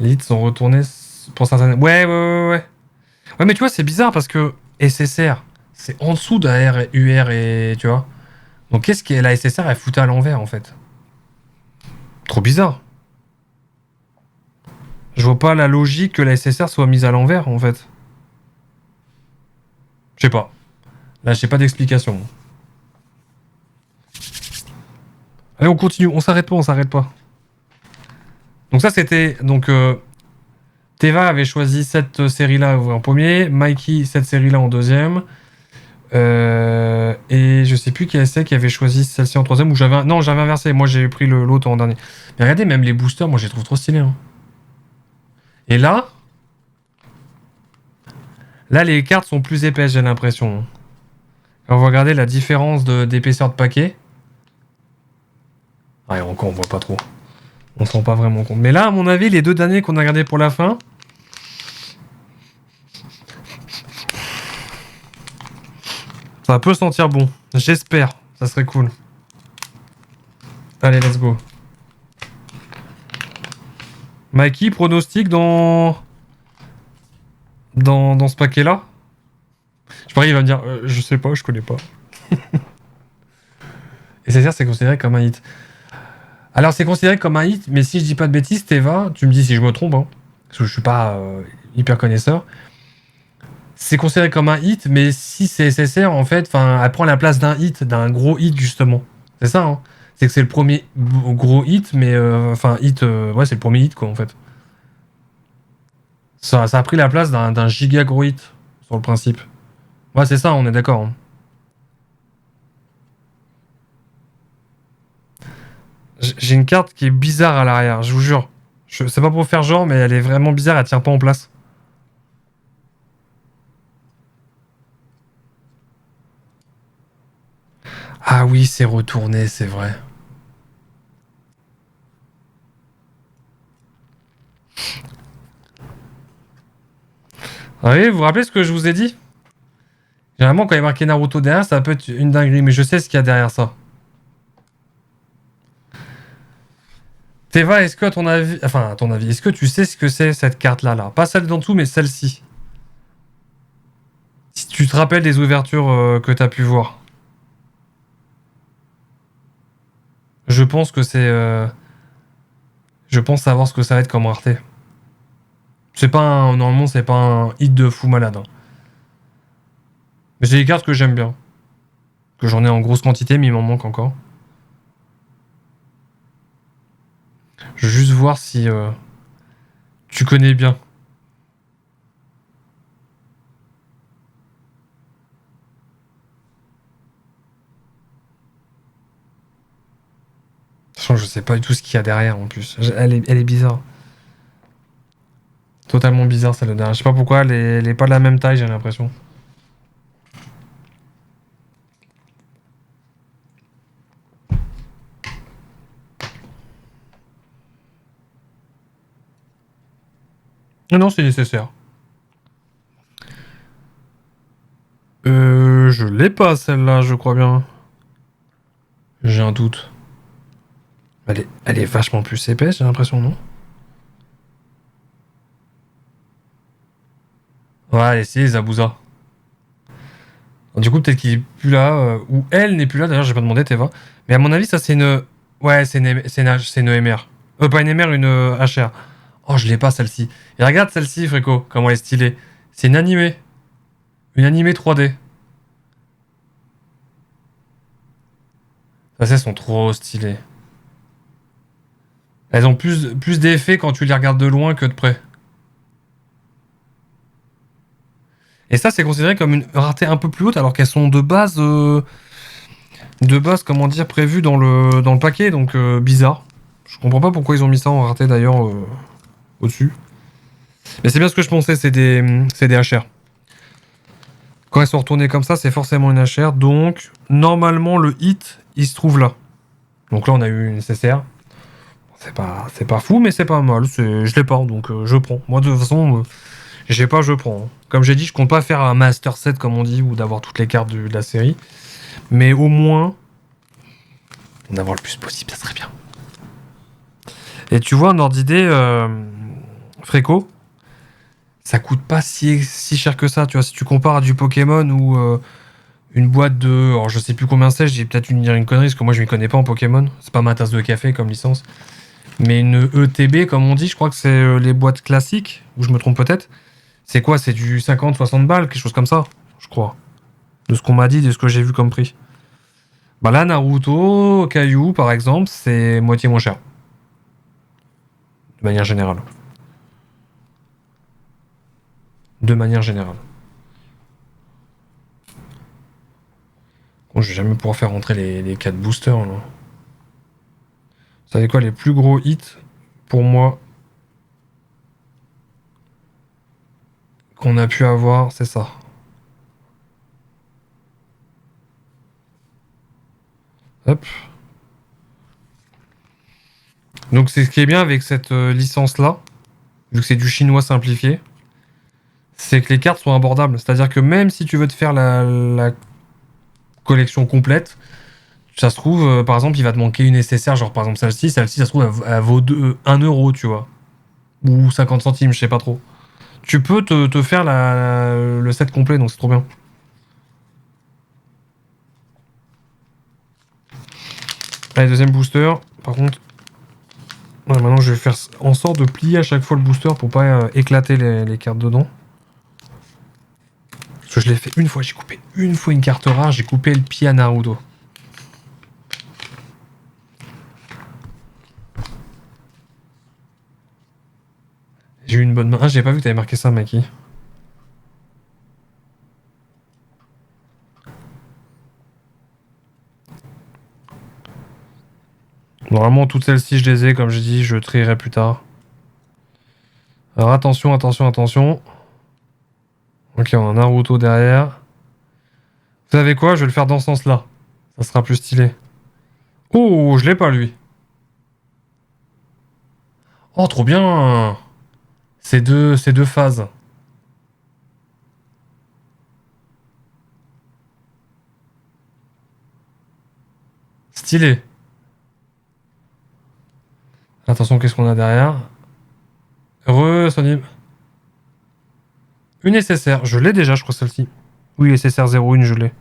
Les hits sont retournés pour certaines... Ouais. Ouais, mais tu vois, c'est bizarre parce que SSR, c'est en dessous d'AR, UR et... Tu vois. Donc qu'est-ce que la SSR, elle foutait à l'envers, en fait? Trop bizarre. Je vois pas la logique que la SSR soit mise à l'envers, en fait. Je sais pas. Là, j'ai pas d'explication. Allez, on continue. On s'arrête pas, on s'arrête pas. Donc ça, c'était... Donc, Teva avait choisi cette série-là en premier. Mikey, cette série-là en deuxième. Et je sais plus qui c'est qui avait choisi celle-ci en troisième. Ou j'avais... Non, j'avais inversé. Moi, j'ai pris l'autre en dernier. Mais regardez, même les boosters, moi, je les trouve trop stylés. Hein. Et là... Là, les cartes sont plus épaisses, j'ai l'impression. On va regarder la différence d'épaisseur de paquet. Ouais, encore, on voit pas trop. On se rend pas vraiment compte. Mais là, à mon avis, les deux derniers qu'on a regardés pour la fin... Ça peut sentir bon. J'espère. Ça serait cool. Allez, let's go. Mikey, pronostic dans ce paquet-là. Je parie, il va me dire, je sais pas, je connais pas. Et c'est considéré comme un hit. Alors, c'est considéré comme un hit, mais si je dis pas de bêtises, Teva, tu me dis si je me trompe, hein, parce que je suis pas hyper connaisseur. C'est considéré comme un hit, mais si c'est SSR, en fait, elle prend la place d'un hit, d'un gros hit, justement. C'est ça, hein. C'est que c'est le premier gros hit, mais hit, ouais, c'est le premier hit, quoi, en fait. Ça a pris la place d'un giga gros hit, sur le principe. Ouais, c'est ça, on est d'accord. Hein. J'ai une carte qui est bizarre à l'arrière, je vous jure. C'est pas pour faire genre, mais elle est vraiment bizarre, elle tient pas en place. Ah oui, c'est retourné, c'est vrai. Ah oui, vous vous rappelez ce que je vous ai dit? Généralement, quand il y a marqué Naruto derrière, ça peut être une dinguerie, mais je sais ce qu'il y a derrière ça. Teva, est-ce que à ton avis, est-ce que tu sais ce que c'est cette carte-là, là? Pas celle d'en dessous, mais celle-ci. Si tu te rappelles des ouvertures que t'as pu voir. Je pense que c'est... Je pense savoir ce que ça va être comme rareté. C'est pas un... Normalement, c'est pas un hit de fou malade. Hein. Mais c'est des cartes que j'aime bien. Que j'en ai en grosse quantité, mais il m'en manque encore. Je veux juste voir si... tu connais bien. Je sais pas du tout ce qu'il y a derrière en plus. Elle est bizarre. Totalement bizarre celle de derrière. Je sais pas pourquoi, elle est pas de la même taille, j'ai l'impression. Non, c'est nécessaire. Je l'ai pas celle-là, je crois bien. J'ai un doute. Elle est vachement plus épaisse, j'ai l'impression, non? Ouais, c'est Zabuza. Du coup, peut-être qu'il est plus là, ou elle n'est plus là, d'ailleurs, j'ai pas demandé, Teva. Mais à mon avis, ça c'est une... Ouais, c'est une MR. Pas une MR, une HR. Oh, je l'ai pas celle-ci. Et regarde celle-ci, Fréco, comment elle est stylée. C'est une animée. Une animée 3D. Ça, elles sont trop stylées. Elles ont plus d'effets quand tu les regardes de loin que de près. Et ça, c'est considéré comme une rareté un peu plus haute, alors qu'elles sont de base, comment dire, prévues dans le paquet, donc bizarre. Je comprends pas pourquoi ils ont mis ça en rareté d'ailleurs au-dessus. Mais c'est bien ce que je pensais, c'est des HR. Quand elles sont retournées comme ça, c'est forcément une HR, donc normalement le hit, il se trouve là. Donc là, on a eu une CCR. C'est pas fou, mais c'est pas mal. Je l'ai pas, donc je prends. Moi, de toute façon, j'ai pas, je prends. Hein. Comme j'ai dit, je compte pas faire un master set, comme on dit, ou d'avoir toutes les cartes de la série. Mais au moins, en avoir le plus possible, ça serait bien. Et tu vois, un ordre d'idée, Fréco, ça coûte pas si cher que ça. Tu vois, si tu compares à du Pokémon ou une boîte de... Alors, je sais plus combien c'est, j'ai peut-être dire une connerie, parce que moi, je m'y connais pas en Pokémon. C'est pas ma tasse de café comme licence. Mais une ETB, comme on dit, je crois que c'est les boîtes classiques, ou je me trompe peut-être. C'est quoi? C'est du 50-60 balles, quelque chose comme ça, je crois. De ce qu'on m'a dit, de ce que j'ai vu comme prix. Bah là, Naruto, Caillou, par exemple, c'est moitié moins cher. De manière générale. De manière générale. Bon, je vais jamais pouvoir faire rentrer les 4 boosters, là. Vous savez quoi, les plus gros hits, pour moi, qu'on a pu avoir, c'est ça. Hop. Donc c'est ce qui est bien avec cette licence-là, vu que c'est du chinois simplifié, c'est que les cartes sont abordables. C'est-à-dire que même si tu veux te faire la collection complète, ça se trouve, par exemple, il va te manquer une SSR, genre par exemple celle-ci, ça se trouve, elle vaut 1 euro, tu vois. Ou 50 centimes, je sais pas trop. Tu peux te faire le set complet, donc c'est trop bien. Allez, deuxième booster. Par contre, ouais, maintenant je vais faire en sorte de plier à chaque fois le booster pour pas éclater les cartes dedans. Parce que je l'ai fait une fois, j'ai coupé une fois une carte rare, j'ai coupé le pied à Naruto. J'ai eu une bonne main. Ah, j'ai pas vu que t'avais marqué ça, Maki. Normalement, toutes celles-ci, je les ai, comme je dis, je trierai plus tard. Alors attention, attention, attention. Ok, on a Naruto derrière. Vous savez quoi? Je vais le faire dans ce sens-là. Ça sera plus stylé. Oh, je l'ai pas, lui. Oh, trop bien. C'est deux phases. Stylé. Attention, qu'est-ce qu'on a derrière? Sonny. Une SSR. Je l'ai déjà, je crois, celle-ci. Oui, SSR 01, je l'ai.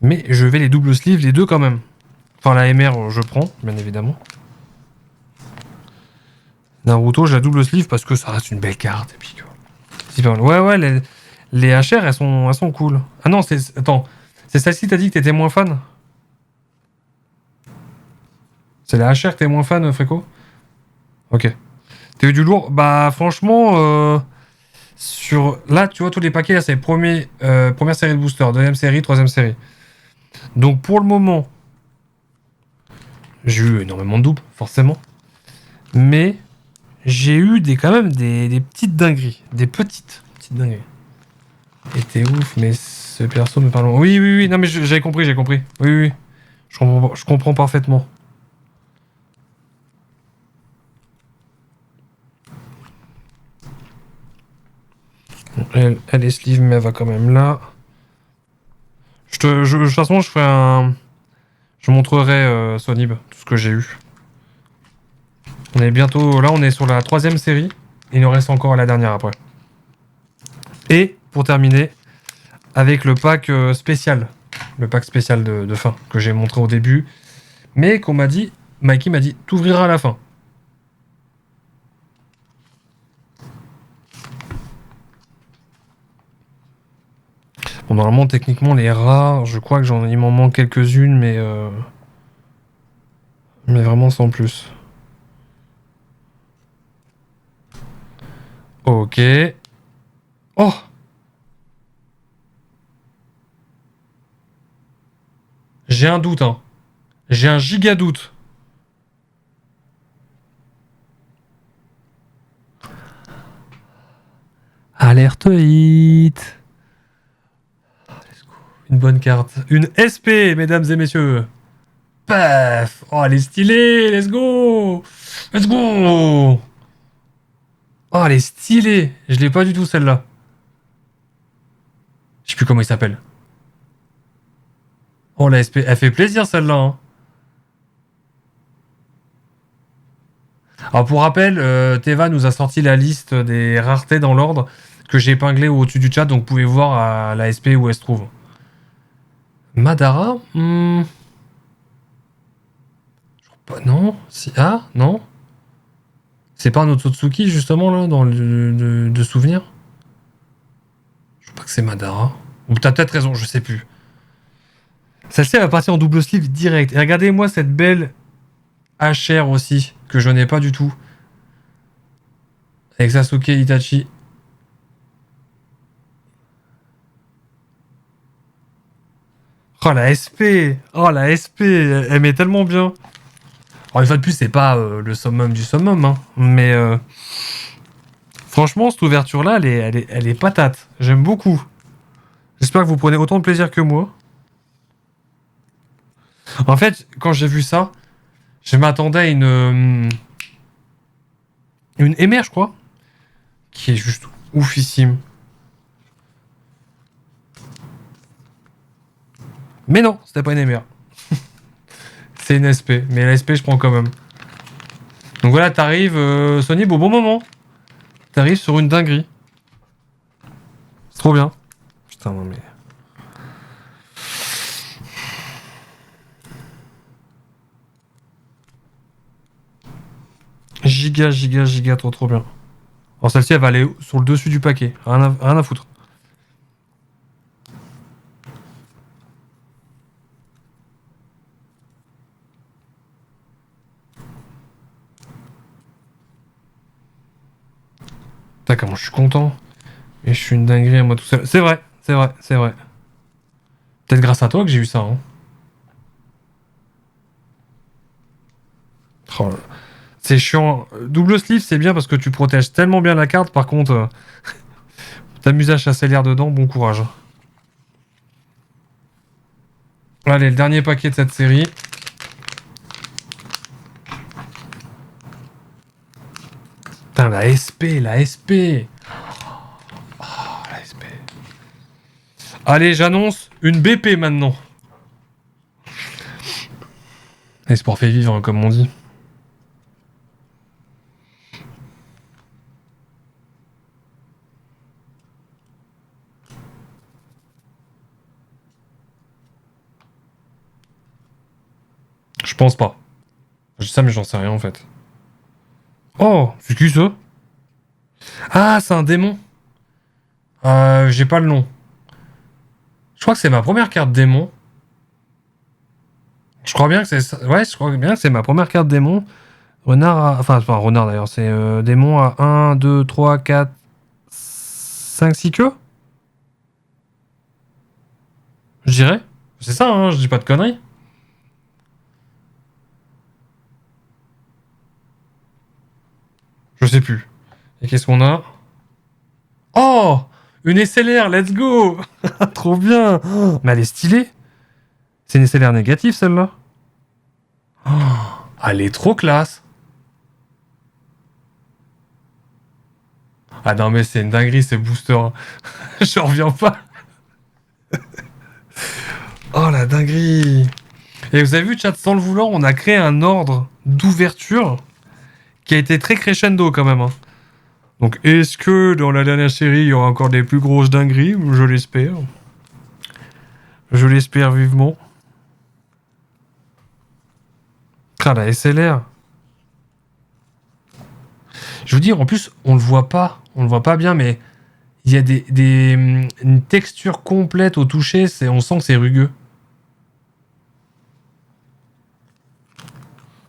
Mais je vais les double sleeve, les deux quand même. Enfin, la MR, je prends, bien évidemment. Naruto, je la double sleeve parce que ça reste une belle carte. Et puis, ouais, ouais, les HR, elles sont cool. Ah non, attends. C'est celle-ci, t'as dit que t'étais moins fan? C'est la HR que t'es moins fan, Fréco? Ok. T'as eu du lourd? Bah, franchement, là, tu vois, tous les paquets, là, c'est première série de booster, deuxième série, troisième série. Donc, pour le moment, j'ai eu énormément de doubles, forcément. Mais j'ai eu quand même des petites dingueries. Des petites dingueries. Et t'es ouf, mais ce perso me parle. Oui, oui, oui, non, mais j'avais compris, j'ai compris. Oui, oui, oui. Je comprends parfaitement. Elle est sleeve, mais elle va quand même là. De toute façon, je ferai un. Je montrerai Sonib, tout ce que j'ai eu. On est bientôt. Là, on est sur la troisième série. Il nous reste encore la dernière après. Et pour terminer, avec le pack spécial. Le pack spécial de fin que j'ai montré au début. Mais qu'on m'a dit. Mikey m'a dit t'ouvriras à la fin. Bon, normalement, techniquement, les rares, je crois que il m'en manque quelques-unes, mais vraiment sans plus. Ok. Oh! J'ai un doute, hein. J'ai un giga doute. Alerte hit. Une bonne carte. Une SP, mesdames et messieurs. Paf! Oh, elle est stylée! Let's go! Let's go! Oh, elle est stylée! Je l'ai pas du tout celle-là. Je sais plus comment il s'appelle. Oh, la SP, elle fait plaisir celle-là. Hein. Alors pour rappel, Teva nous a sorti la liste des raretés dans l'ordre que j'ai épinglé au-dessus du chat, donc vous pouvez voir à la SP où elle se trouve. Madara Je crois pas, non. Si, ah, non. C'est pas un Otsutsuki, justement, là, dans le de souvenir? Je crois pas que c'est Madara. Ou t'as peut-être raison, je sais plus. Celle-ci, elle va partir en double sleeve direct. Et regardez-moi cette belle HR aussi, que je n'ai pas du tout. Avec Sasuke Itachi. Oh la SP! Oh la SP! Elle met tellement bien. Alors une fois de plus, c'est pas le summum du summum, hein. Mais franchement, cette ouverture-là, elle est patate. J'aime beaucoup. J'espère que vous prenez autant de plaisir que moi. En fait, quand j'ai vu ça, je m'attendais à une MR, je crois, qui est juste oufissime. Mais non, c'était pas une MR. C'est une SP, mais la SP, je prends quand même. Donc voilà, t'arrives, Sony, au bon moment. T'arrives sur une dinguerie. C'est trop bien. Putain, non mais... Giga, trop bien. Alors celle-ci, elle va aller sur le dessus du paquet. Rien à foutre. Putain, comment je suis content. Et je suis une dinguerie à moi tout seul. C'est vrai. Peut-être grâce à toi que j'ai eu ça, hein. Oh là. C'est chiant. Double sleeve, c'est bien parce que tu protèges tellement bien la carte. Par contre, t'amuses à chasser l'air dedans, bon courage. Allez, le dernier paquet de cette série. Putain, la SP. Oh, la SP. Allez, j'annonce une BP maintenant. Les sports fait vivre, comme on dit. Je pense pas. Je dis ça, mais j'en sais rien en fait. Oh, c'est qui ça? Ah, c'est un démon. J'ai pas le nom. Je crois que c'est ma première carte démon. Je crois bien que c'est ça. Ouais, je crois bien que c'est ma première carte démon. Renard à... Enfin, c'est pas un renard d'ailleurs, c'est démon à 1, 2, 3, 4, 5, 6 queues. Je dirais. C'est ça, hein, je dis pas de conneries. Je sais plus. Et qu'est-ce qu'on a? Oh, une SLR, let's go. Trop bien. Oh, mais elle est stylée. C'est une SLR négative celle-là. Oh, elle est trop classe. Ah non mais c'est une dinguerie ces boosters. Je reviens pas. Oh la dinguerie. Et vous avez vu, chat, sans le vouloir, on a créé un ordre d'ouverture qui a été très crescendo quand même, hein. Donc est-ce que dans la dernière série, il y aura encore des plus grosses dingueries? Je l'espère. Je l'espère vivement. Ah, la SLR. Je veux dire, en plus, on le voit pas. On le voit pas bien, mais il y a une texture complète au toucher. On sent que c'est rugueux.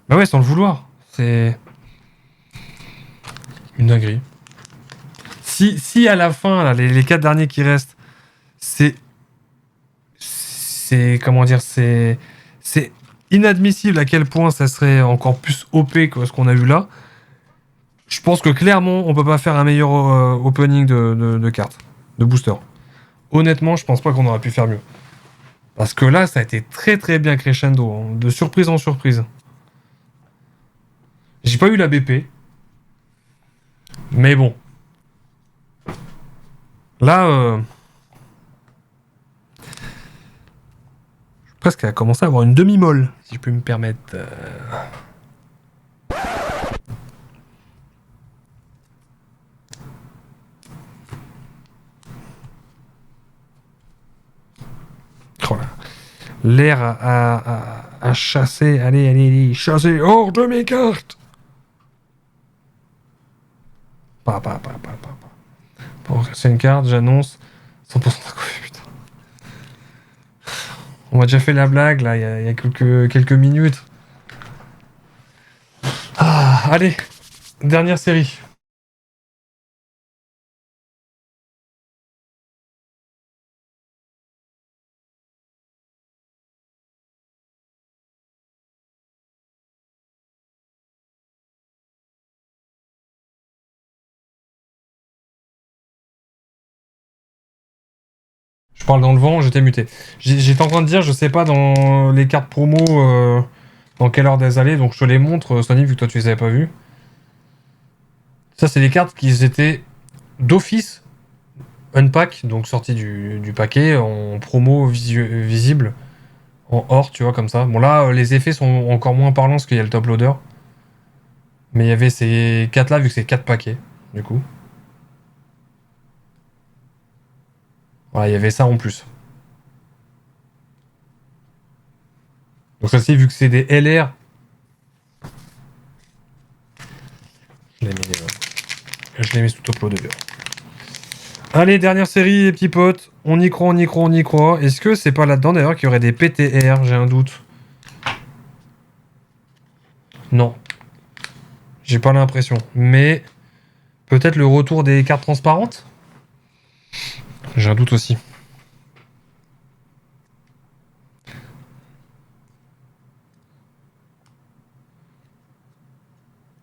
Bah ouais, sans le vouloir. C'est une dinguerie. Si à la fin, là, les 4 derniers qui restent, c'est comment dire, c'est inadmissible à quel point ça serait encore plus OP que ce qu'on a vu là. Je pense que clairement, on peut pas faire un meilleur opening de cartes, de booster. Honnêtement, je pense pas qu'on aurait pu faire mieux. Parce que là, ça a été très bien crescendo, hein, de surprise en surprise. J'ai pas eu la BP. Mais bon. Là, presque à commencer à avoir une demi-molle, si je peux me permettre. Oh là. L'air à chasser. Allez, chasser hors de mes cartes. Pour casser une carte, j'annonce 100% d'inconnu, putain. On m'a déjà fait la blague, là, il y a quelques minutes. Ah, allez, dernière série. Je parle dans le vent, j'étais muté. J'étais en train de dire, je sais pas dans les cartes promo dans quelle ordre elles allaient, donc je te les montre, Sony, vu que toi tu les avais pas vues. Ça, c'est les cartes qui étaient d'office unpack, donc sorties du paquet, en promo visible, en or, tu vois, comme ça. Bon, là, les effets sont encore moins parlants parce qu'il y a le top loader. Mais il y avait ces 4 là, vu que c'est 4 paquets, du coup. Voilà, il y avait ça en plus. Donc ça, c'est vu que c'est des LR. Je l'ai mis sous top loader. Allez, dernière série, les petits potes. On y croit, on y croit, on y croit. Est-ce que c'est pas là-dedans d'ailleurs qu'il y aurait des PTR? J'ai un doute. Non. J'ai pas l'impression. Mais peut-être le retour des cartes transparentes? J'ai un doute aussi.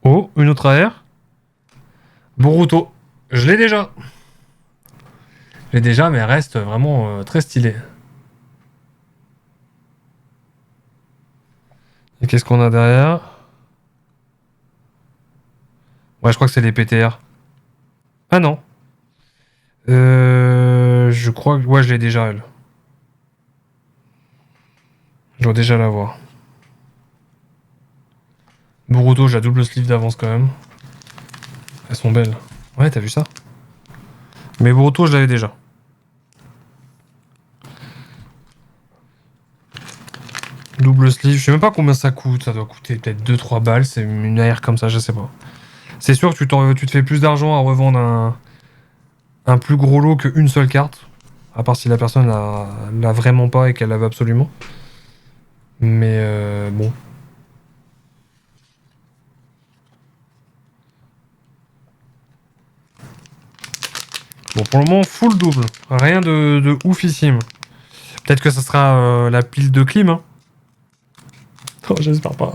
Oh, une autre AR. Boruto. Je l'ai déjà. Je l'ai déjà, mais elle reste vraiment très stylée. Et qu'est-ce qu'on a derrière? Ouais, je crois que c'est les PTR. Ah non. Je crois que... Ouais, je l'ai déjà, elle. Je dois déjà l'avoir. Boruto, j'ai la double sleeve d'avance quand même. Elles sont belles. Ouais, t'as vu ça? Mais Boruto, je l'avais déjà. Double sleeve, je sais même pas combien ça coûte. Ça doit coûter peut-être 2-3 balles. C'est une AR comme ça, je sais pas. C'est sûr que tu te fais plus d'argent à revendre un plus gros lot qu'une seule carte. À part si la personne l'a vraiment pas et qu'elle la veut absolument. Mais bon. Bon, pour le moment, full double. Rien de oufissime. Peut-être que ça sera la pile de clim. Hein. Oh, j'espère pas.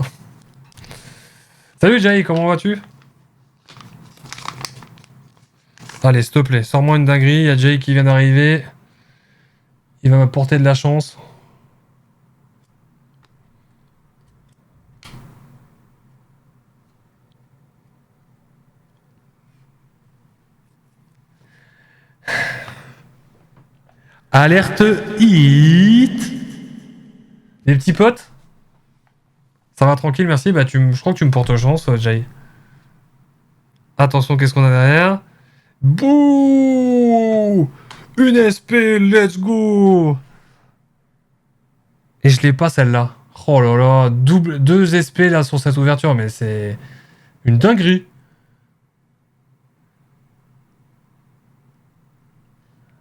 Salut Jay, comment vas-tu? Allez, s'il te plaît, sors-moi une dinguerie. Il y a Jay qui vient d'arriver. Il va m'apporter de la chance. Alerte hit. Les petits potes? Ça va tranquille, merci. Bah, je crois que tu me portes chance, Jay. Attention, qu'est-ce qu'on a derrière? Bouh! Une SP, let's go! Et je l'ai pas celle-là. Oh là là, deux SP là sur cette ouverture, mais c'est une dinguerie.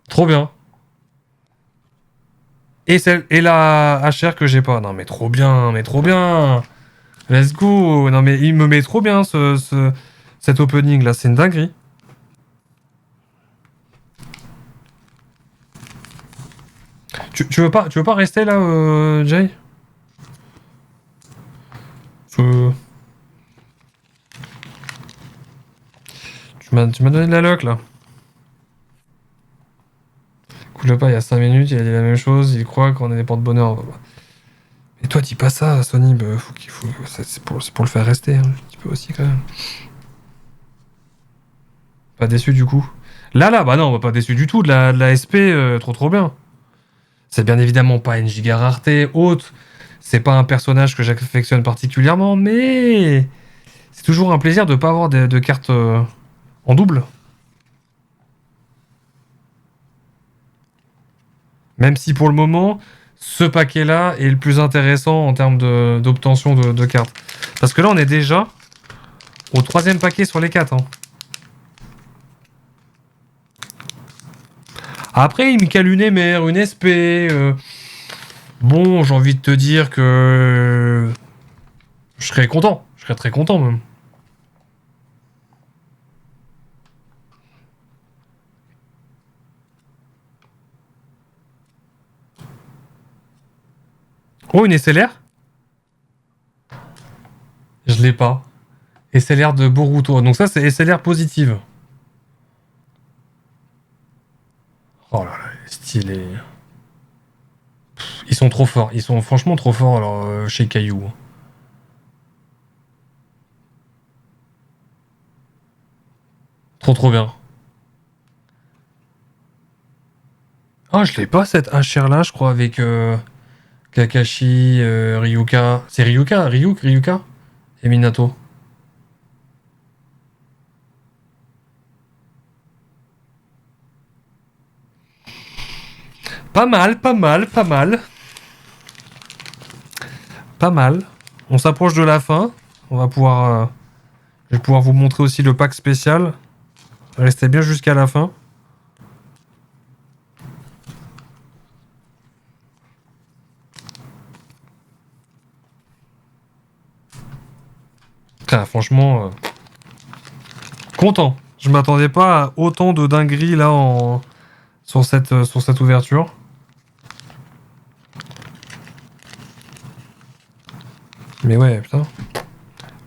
Trop bien. Et la HR que j'ai pas. Non mais trop bien, mais trop bien. Let's go. Non mais il me met trop bien cet opening là, c'est une dinguerie. Tu veux pas rester là, Jay? Tu m'as donné de la luck là. Écoute pas, il y a 5 minutes, il a dit la même chose, il croit qu'on est des porte-bonheur. Et toi, dis pas ça, Sony, bah, c'est pour le faire rester, hein, un petit peu aussi quand même. Pas déçu du coup. Là, bah non, pas déçu du tout de la SP, trop bien. C'est bien évidemment pas une giga rareté haute, c'est pas un personnage que j'affectionne particulièrement, mais c'est toujours un plaisir de pas avoir de cartes en double. Même si pour le moment, ce paquet-là est le plus intéressant en termes d'obtention de cartes. Parce que là, on est déjà au 3e paquet sur les 4. Hein. Après, il me cale une MR, une SP. Bon, j'ai envie de te dire que je serais content. Je serais très content même. Oh, une SLR? Je l'ai pas. SLR de Boruto. Donc ça, c'est SLR positive. Oh là là, stylé. Ils sont trop forts. Ils sont franchement trop forts alors, chez Caillou. Trop trop bien. Ah, je l'ai pas cette HR là, je crois, avec Kakashi, Ryuka. C'est Ryuka? Ryuka? Et Minato. Pas mal, pas mal, pas mal. Pas mal. On s'approche de la fin. On va pouvoir. Je vais pouvoir vous montrer aussi le pack spécial. Restez bien jusqu'à la fin. Ah, franchement, content. Je m'attendais pas à autant de dingueries là sur cette ouverture. Mais ouais, putain.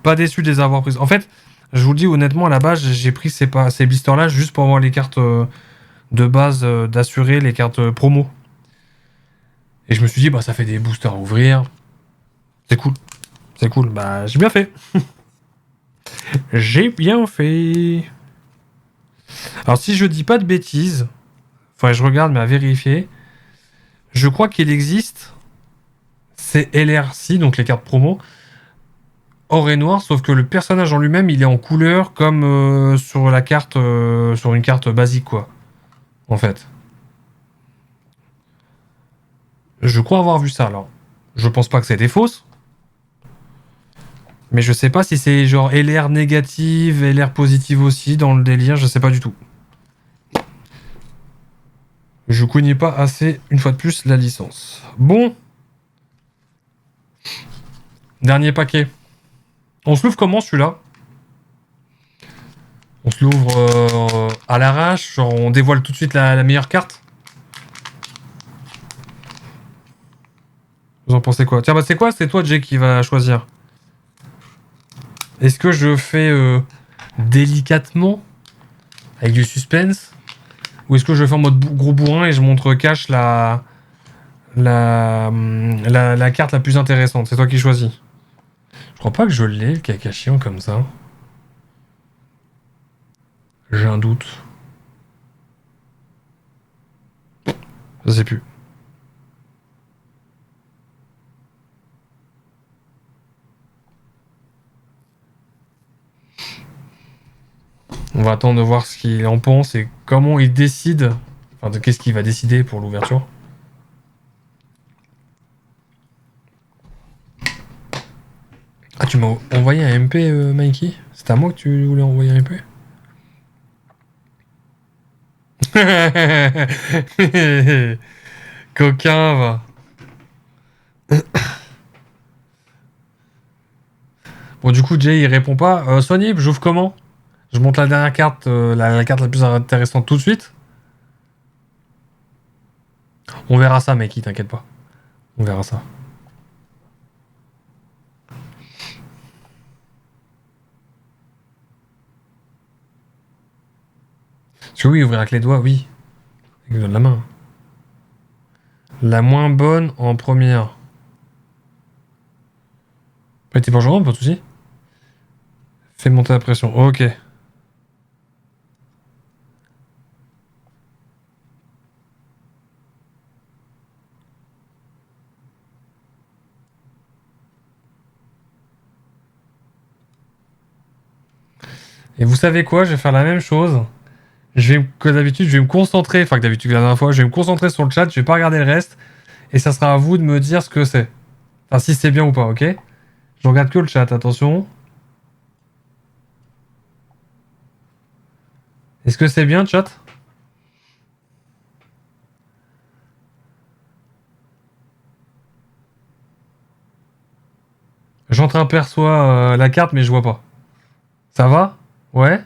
Pas déçu de les avoir prises. En fait, je vous le dis honnêtement, à la base, j'ai pris ces blisters-là juste pour avoir les cartes de base d'assurer, les cartes promo. Et je me suis dit, bah ça fait des boosters à ouvrir. C'est cool. C'est cool. Bah j'ai bien fait. J'ai bien fait. Alors si je dis pas de bêtises, enfin je regarde mais à vérifier, je crois qu'il existe ces LRC, donc les cartes promo, or et noir, sauf que le personnage en lui-même il est en couleur comme sur la carte, sur une carte basique quoi, en fait. Je crois avoir vu ça alors. Je pense pas que c'était fausse, mais je sais pas si c'est genre LR négative, LR positive aussi dans le délire, je sais pas du tout. Je connais pas assez, une fois de plus, la licence. Bon. Dernier paquet. On se l'ouvre comment celui-là? On se l'ouvre à l'arrache, genre on dévoile tout de suite la meilleure carte? Vous en pensez quoi? Tiens, bah c'est quoi? C'est toi, Jay, qui va choisir. Est-ce que je fais délicatement, avec du suspense? Ou est-ce que je fais en mode gros bourrin et je montre cash la carte la plus intéressante? C'est toi qui choisis. Je crois pas que je l'ai, le Kakashi, comme ça. J'ai un doute. Je sais plus. On va attendre de voir ce qu'il en pense et comment il décide. Enfin, de qu'est-ce qu'il va décider pour l'ouverture. Ah, tu m'as envoyé un MP, Mikey? C'est à moi que tu voulais envoyer un MP? Coquin, va. Bon, du coup, Jay, il répond pas. Sony, j'ouvre comment? Je monte la dernière carte, la carte la plus intéressante tout de suite. On verra ça, Mikey, t'inquiète pas. On verra ça. Parce que oui, ouvrir avec les doigts, oui. Il donne la main. La moins bonne en première. T'es pas joueur, pas de soucis. Fais monter la pression. Ok. Et vous savez quoi? Je vais faire la même chose. Que d'habitude, je vais me concentrer. Enfin, que d'habitude, la dernière fois, je vais me concentrer sur le chat. Je vais pas regarder le reste. Et ça sera à vous de me dire ce que c'est. Enfin, si c'est bien ou pas, ok? Je regarde que le chat, attention. Est-ce que c'est bien, chat? J'entreaperçois la carte, mais je vois pas. Ça va? Ouais?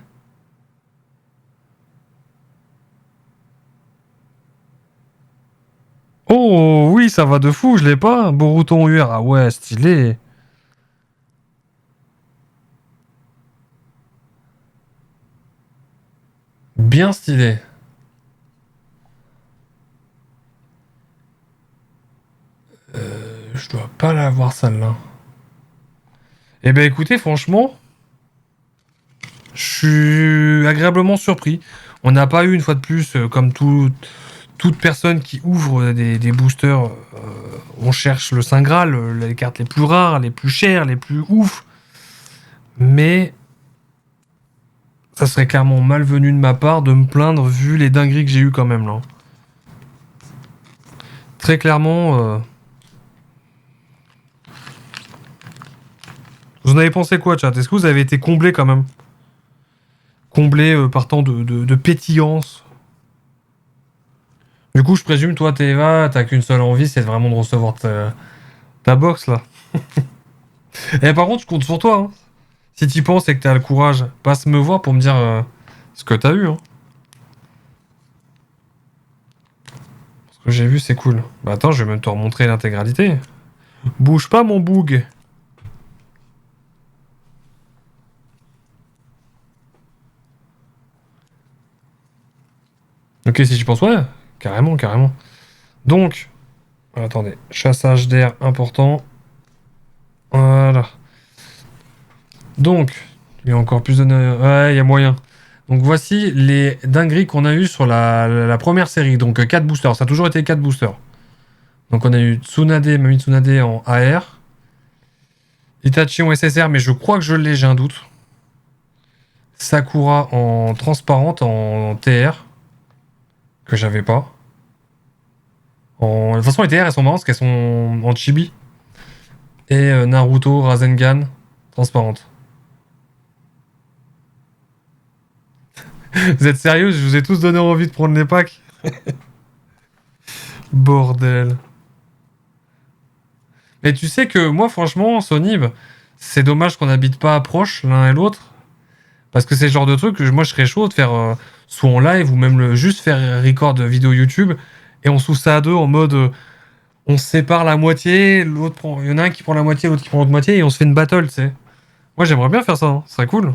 Oh oui, ça va de fou, je l'ai pas. Boruto UR. Ah ouais, stylé. Bien stylé. Je dois pas l'avoir celle-là. Eh ben écoutez, franchement, je suis agréablement surpris. On n'a pas eu une fois de plus, comme toute personne qui ouvre des boosters, on cherche le Saint Graal, les cartes les plus rares, les plus chères, les plus ouf. Mais ça serait clairement malvenu de ma part de me plaindre vu les dingueries que j'ai eu quand même là. Très clairement, vous en avez pensé quoi, chat? Est-ce que vous avez été comblé quand même? Comblé par tant de pétillance? Du coup, je présume, toi, Teva, t'as qu'une seule envie, c'est vraiment de recevoir ta box là. Et par contre, je compte sur toi. Hein. Si t'y penses et que t'as le courage, passe me voir pour me dire ce que t'as eu. Hein. Ce que j'ai vu, c'est cool. Bah attends, je vais même te remontrer l'intégralité. Bouge pas, mon boug. Ok, si j'y pense, ouais. Carrément, carrément. Donc, attendez. Chassage d'air important. Voilà. Donc, il y a encore plus de... Ouais, il y a moyen. Donc voici les dingueries qu'on a eues sur la première série. Donc 4 boosters. Ça a toujours été 4 boosters. Donc on a eu Tsunade, Mami Tsunade en AR. Itachi en SSR, mais je crois que je l'ai, j'ai un doute. Sakura en transparente, en TR. Que j'avais pas. De toute façon, les TR, elles sont marrantes parce qu'elles sont en chibi. Et Naruto, Rasengan, transparente. Vous êtes sérieux? Je vous ai tous donné envie de prendre les packs. Bordel. Mais tu sais que moi, franchement, Sonib, c'est dommage qu'on n'habite pas proche l'un et l'autre. Parce que c'est le genre de truc que moi, je serais chaud de faire soit en live ou même juste faire record vidéo YouTube. Et on souffle ça à deux en mode on se sépare la moitié, l'autre prend. Il y en a un qui prend la moitié, l'autre qui prend l'autre moitié et on se fait une battle, tu sais. Moi, j'aimerais bien faire ça, hein. Ce serait cool.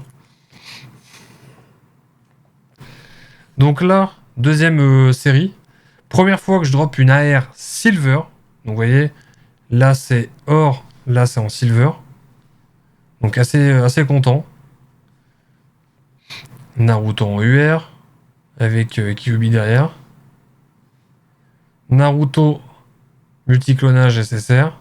Donc là, deuxième série. Première fois que je drop une AR Silver. Donc vous voyez, là c'est or, là c'est en Silver. Donc assez content. Naruto en UR, avec Kyuubi derrière. Naruto multiclonage SSR.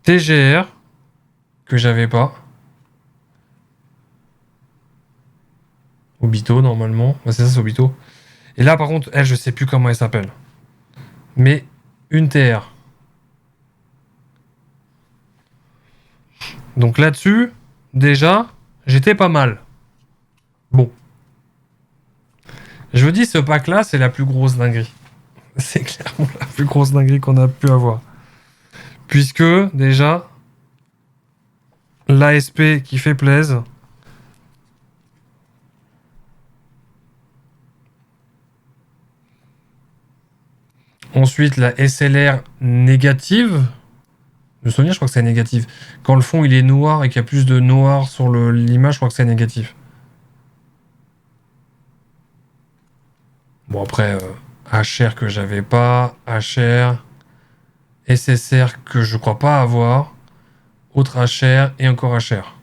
TGR, que j'avais pas. Obito, normalement. Ouais, c'est ça, c'est Obito. Et là, par contre, elle, je sais plus comment elle s'appelle. Mais une TR. Donc là-dessus, déjà, j'étais pas mal. Bon. Je vous dis, ce pack-là, c'est la plus grosse dinguerie. C'est clairement la plus grosse dinguerie qu'on a pu avoir. Puisque, déjà, l'ASP qui fait plaise. Ensuite, la SLR négative. Le souvenir, je crois que c'est négatif. Quand le fond il est noir et qu'il y a plus de noir sur l'image, je crois que c'est négatif. Bon, après, HR que j'avais pas, HR, SSR que je crois pas avoir, autre HR et encore HR.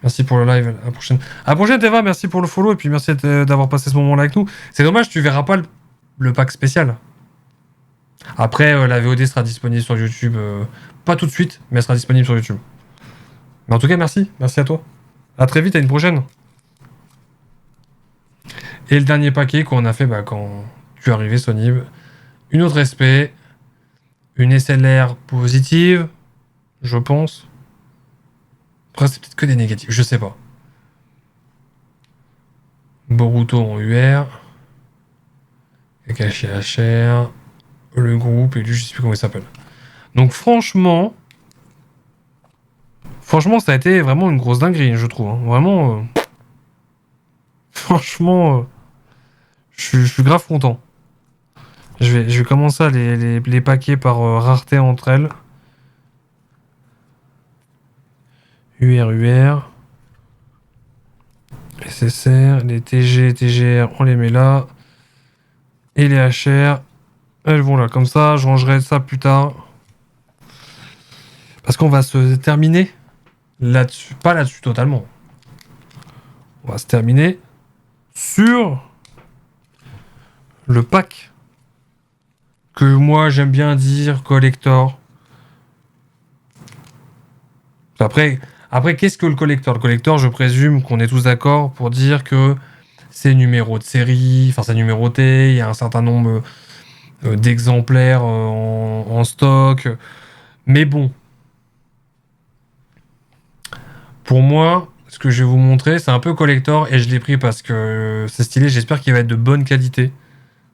Merci pour le live, à la prochaine. À la prochaine, Teva, merci pour le follow et puis merci d'avoir passé ce moment-là avec nous. C'est dommage, tu verras pas le pack spécial. Après, la VOD sera disponible sur YouTube, pas tout de suite, mais elle sera disponible sur YouTube. Mais en tout cas, merci. Merci à toi. À très vite, à une prochaine. Et le dernier paquet qu'on a fait quand tu es arrivé, Sonib. Une autre SP. Une SLR positive, je pense. Après, c'est peut-être que des négatifs, je sais pas. Boruto en UR. Kakashi HR. Le groupe, et lui, je sais plus comment il s'appelle. Donc franchement, ça a été vraiment une grosse dinguerie, je trouve. Hein. Vraiment, franchement, je suis grave content. Je vais commencer à les paquer par rareté entre elles. UR. SSR, les TG, TGR, on les met là. Et les HR, elles vont là. Comme ça, je rangerai ça plus tard. Parce qu'on va se terminer là-dessus. Pas là-dessus totalement. On va se terminer sur le pack que moi j'aime bien dire collector. Après qu'est-ce que le collector? Le collector, je présume qu'on est tous d'accord pour dire que c'est numéro de série, enfin c'est numéroté, il y a un certain nombre d'exemplaires en stock. Mais bon, pour moi, ce que je vais vous montrer, c'est un peu collector et je l'ai pris parce que c'est stylé. J'espère qu'il va être de bonne qualité.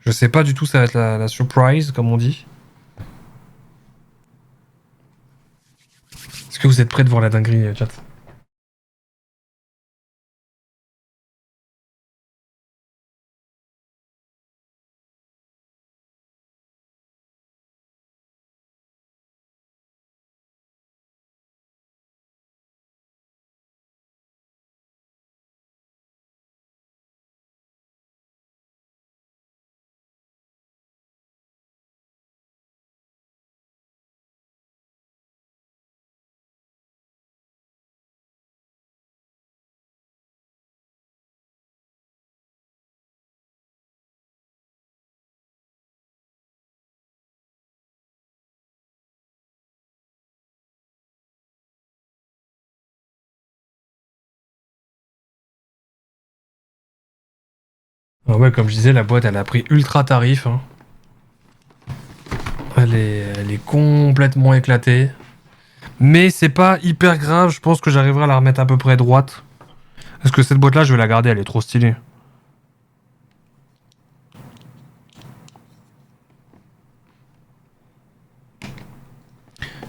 Je sais pas du tout, ça va être la surprise, comme on dit. Est-ce que vous êtes prêts de voir la dinguerie, chat? Ah ouais, comme je disais, la boîte, elle a pris ultra tarif. Hein. Elle est complètement éclatée. Mais c'est pas hyper grave, je pense que j'arriverai à la remettre à peu près droite. Parce que cette boîte-là, je vais la garder, elle est trop stylée.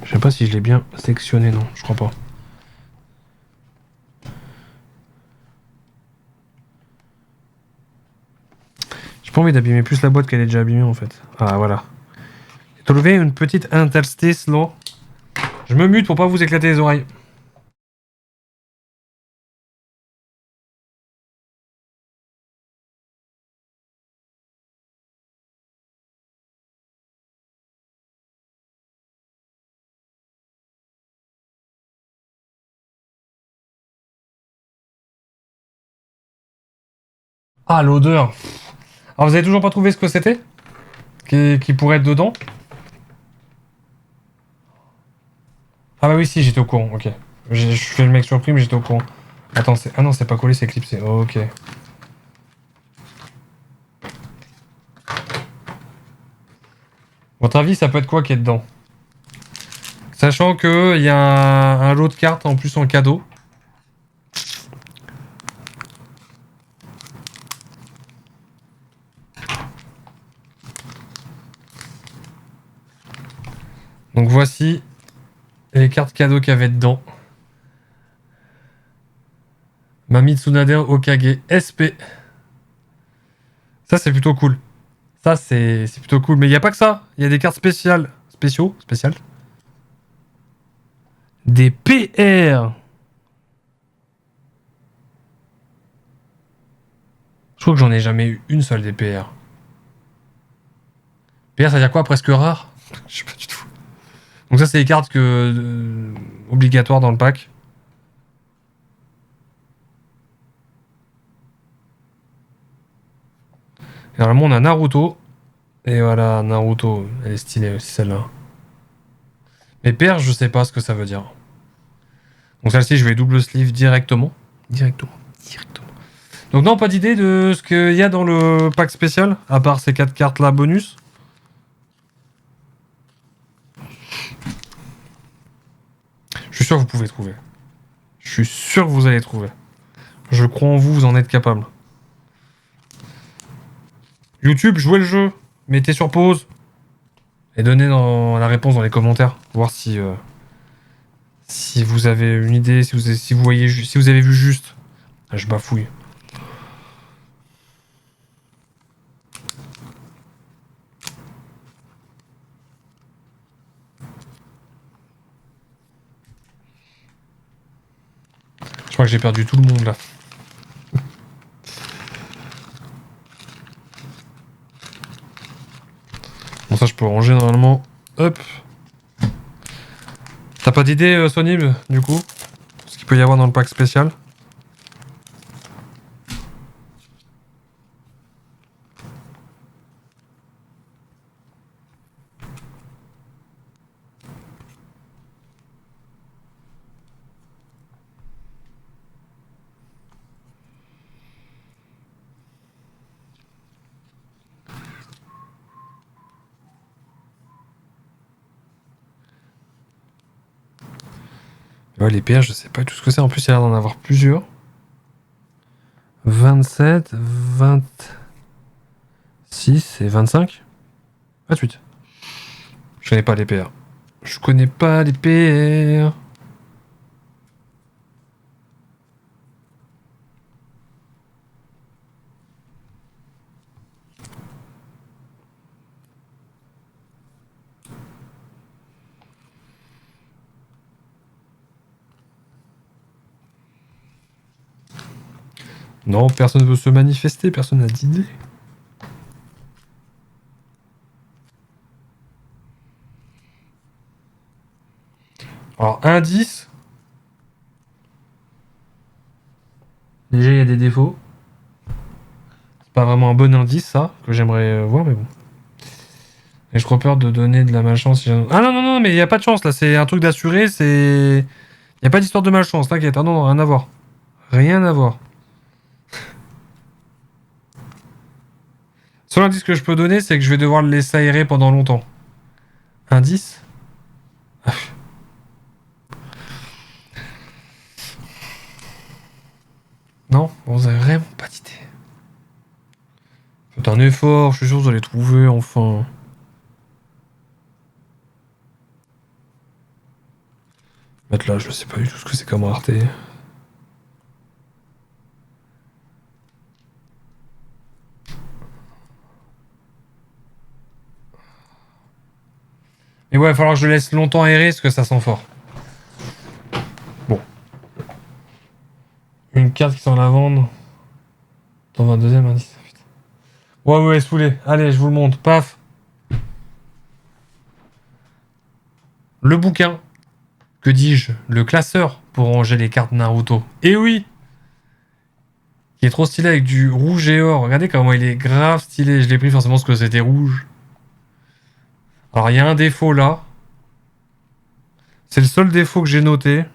Je sais pas si je l'ai bien sectionné, non, je crois pas. J'ai pas envie d'abîmer plus la boîte qu'elle est déjà abîmée en fait. Ah voilà. J'ai trouvé une petite interstice là. Je me mute pour pas vous éclater les oreilles. Ah l'odeur. Alors vous avez toujours pas trouvé ce que c'était qui pourrait être dedans? Ah bah oui si j'étais au courant, ok. Je fais le mec surpris mais j'étais au courant. Attends, ah non c'est pas collé, c'est clipsé, ok. Votre avis ça peut être quoi qui est dedans? Sachant que il y a un lot de cartes en plus en cadeau. Donc voici les cartes cadeaux qu'il y avait dedans. Mami Tsunade Okage SP. Ça c'est plutôt cool. Ça c'est plutôt cool. Mais il n'y a pas que ça. Il y a des cartes spéciales. Spéciales. Des PR. Je crois que j'en ai jamais eu une seule des PR. PR ça veut dire quoi? Presque rare? Je sais pas du tout. Donc ça c'est les cartes obligatoires dans le pack. Et normalement on a Naruto. Et voilà, Naruto. Elle est stylée aussi celle-là. Mais PR je sais pas ce que ça veut dire. Donc celle-ci je vais double sleeve directement. Donc non, pas d'idée de ce qu'il y a dans le pack spécial, à part ces 4 cartes là bonus. Je suis sûr que vous pouvez trouver. Je suis sûr que vous allez trouver. Je crois en vous, vous en êtes capable. YouTube, jouez le jeu. Mettez sur pause. Et donnez la réponse dans les commentaires. Voir si, si vous avez une idée, si vous voyez, si vous avez vu juste. Ah, je bafouille. Je crois que j'ai perdu tout le monde là. Bon, ça je peux ranger normalement. Hop. T'as pas d'idée, Sonib, du coup? Ce qu'il peut y avoir dans le pack spécial? Ouais, les PH, je sais pas tout ce que c'est. En plus, il y a l'air d'en avoir plusieurs. 27, 26 et 25. 28. Je connais pas les PR. Je connais pas les PR. Non, personne ne veut se manifester, personne n'a d'idée. Alors, indice. Déjà, il y a des défauts. C'est pas vraiment un bon indice, ça, que j'aimerais voir, mais bon. Et je crois peur de donner de la malchance. Ah non, non, non, mais il n'y a pas de chance, là. C'est un truc d'assuré, c'est... Il n'y a pas d'histoire de malchance, t'inquiète. Ah non, non, rien à voir. Rien à voir. Seul indice que je peux donner, c'est que je vais devoir le laisser aérer pendant longtemps. Indice? Non, vous avez vraiment pas d'idée. Faites un effort, je suis sûr que vous allez trouver, enfin. Mettre là, je sais pas du tout ce que c'est comme rareté. Mais ouais, il va falloir que je le laisse longtemps aérer parce que ça sent fort. Bon. Une carte qui sent la vendre. Dans un deuxième indice. Putain. Ouais, ouais, saoulé. Allez, je vous le montre. Paf. Le bouquin. Que dis-je? Le classeur pour ranger les cartes Naruto. Et oui! Qui est trop stylé avec du rouge et or. Regardez comment il est grave stylé. Je l'ai pris forcément parce que c'était rouge. Alors, il y a un défaut là. C'est le seul défaut que j'ai noté.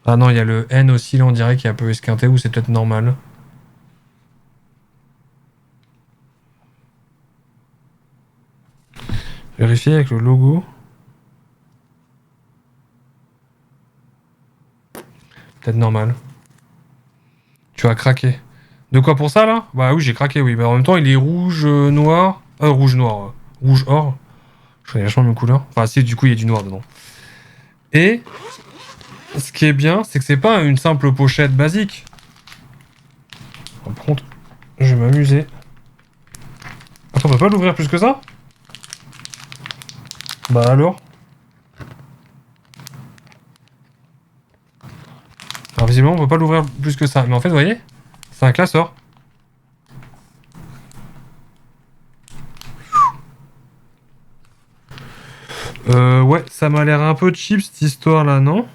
Ah non, il y a le N aussi, là, on dirait qu'il est un peu esquinté, ou c'est peut-être normal. Vérifier avec le logo. Peut-être normal. Tu as craqué. De quoi pour ça, là? Bah oui, j'ai craqué, oui. Mais en même temps, il est rouge, noir... rouge, noir. Rouge, or. Je connais vachement mes couleurs. Enfin, si, du coup, il y a du noir dedans. Et... ce qui est bien, c'est que c'est pas une simple pochette basique. Par contre, je vais m'amuser. Attends, on peut pas l'ouvrir plus que ça? Bah alors? Alors visiblement, on peut pas l'ouvrir plus que ça. Mais en fait, vous voyez, c'est un classeur. Ouais, ça m'a l'air un peu cheap cette histoire là, non?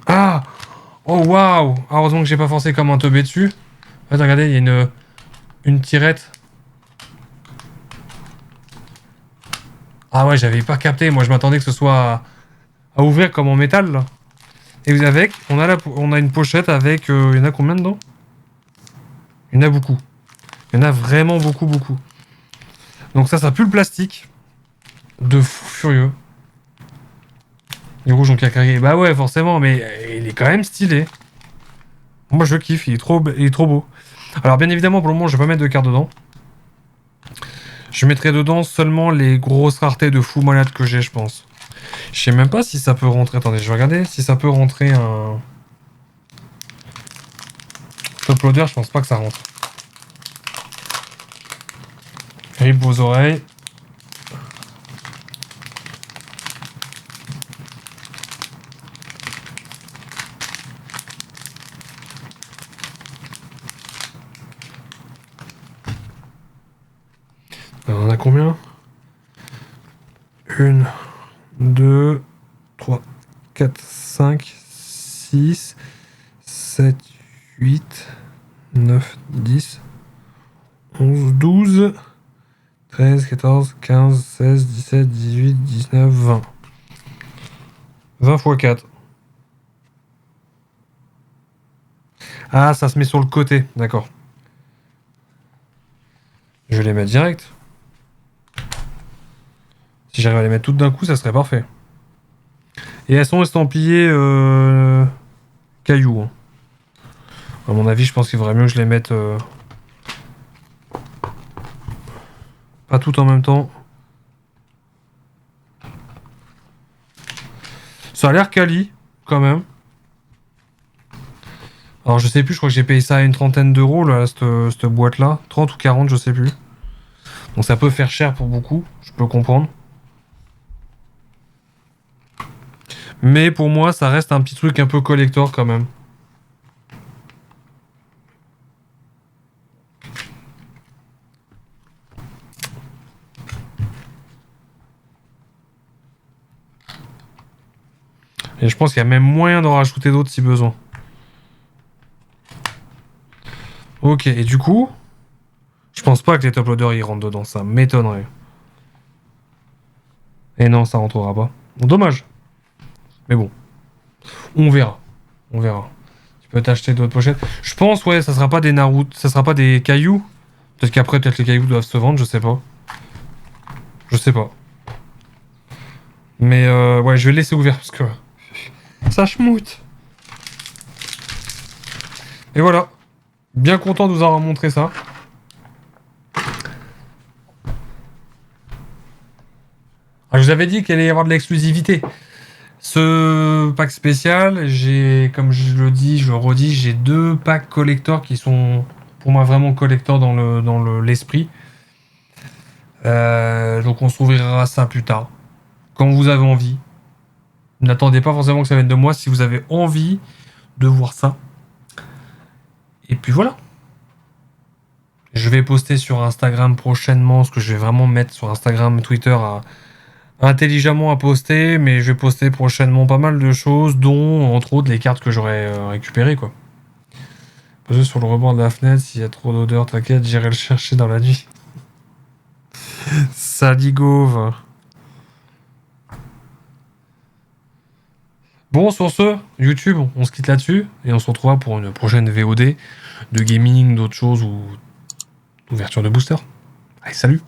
Ah! Oh waouh! Heureusement que j'ai pas forcé comme un teubé dessus. En fait, regardez, il y a une tirette. Ah ouais, j'avais pas capté. Moi, je m'attendais que ce soit à ouvrir comme en métal là. Et avec, on a une pochette avec. Il y en a combien dedans? Il y en a beaucoup. Il y en a vraiment beaucoup, beaucoup. Donc ça pue le plastique. De fou furieux. Du rouge donc il a craqué. Bah ouais, forcément, mais il est quand même stylé. Moi je kiffe, il est trop beau. Alors bien évidemment, pour le moment, je vais pas mettre de carte dedans. Je mettrai dedans seulement les grosses raretés de fou malade que j'ai, je pense. Je sais même pas si ça peut rentrer. Attendez, je vais regarder si ça peut rentrer un top loader. Je pense pas que ça rentre. Rip vos oreilles. Alors, on en a combien? 1, 2, 3, 4, 5, 6, 7, 8, 9, 10, 11, 12, 13, 14, 15, 16, 17, 18, 19, 20. 20 x 4. Ah, ça se met sur le côté, d'accord. Je vais les mettre direct. Si j'arrive à les mettre toutes d'un coup, ça serait parfait. Et elles sont estampillées cailloux. Hein. À mon avis, je pense qu'il vaudrait mieux que je les mette pas toutes en même temps. Ça a l'air quali, quand même. Alors je sais plus, je crois que j'ai payé ça à une trentaine d'euros, là, cette boîte-là. 30 ou 40, je sais plus. Donc ça peut faire cher pour beaucoup, je peux comprendre. Mais pour moi, ça reste un petit truc un peu collector quand même. Et je pense qu'il y a même moyen d'en rajouter d'autres si besoin. Ok, et du coup, je pense pas que les top loaders ils rentrent dedans, ça m'étonnerait. Et non, ça rentrera pas. Bon, dommage. Mais bon, on verra. On verra. Tu peux t'acheter d'autres pochettes. Je pense, ouais, ça sera pas des Naruto, ça sera pas des cailloux. Peut-être qu'après, peut-être les cailloux doivent se vendre, je sais pas. Je sais pas. Mais ouais, je vais le laisser ouvert parce que ça schmoute. Et voilà. Bien content de vous avoir montré ça. Ah, je vous avais dit qu'il allait y avoir de l'exclusivité. Ce pack spécial, j'ai, comme je le dis, je le redis, j'ai 2 packs collector qui sont pour moi vraiment collector dans l'esprit. Donc on s'ouvrira ça plus tard, quand vous avez envie. N'attendez pas forcément que ça vienne de moi si vous avez envie de voir ça. Et puis voilà. Je vais poster sur Instagram prochainement, ce que je vais vraiment mettre sur Instagram, Twitter intelligemment à poster, mais je vais poster prochainement pas mal de choses, dont entre autres les cartes que j'aurais récupérées quoi. Poser sur le rebord de la fenêtre, s'il y a trop d'odeur, t'inquiète, j'irai le chercher dans la nuit. Saligove. Bon, sur ce, YouTube, on se quitte là-dessus, et on se retrouvera pour une prochaine VOD de gaming, d'autres choses, ou d'ouverture de booster. Allez, salut!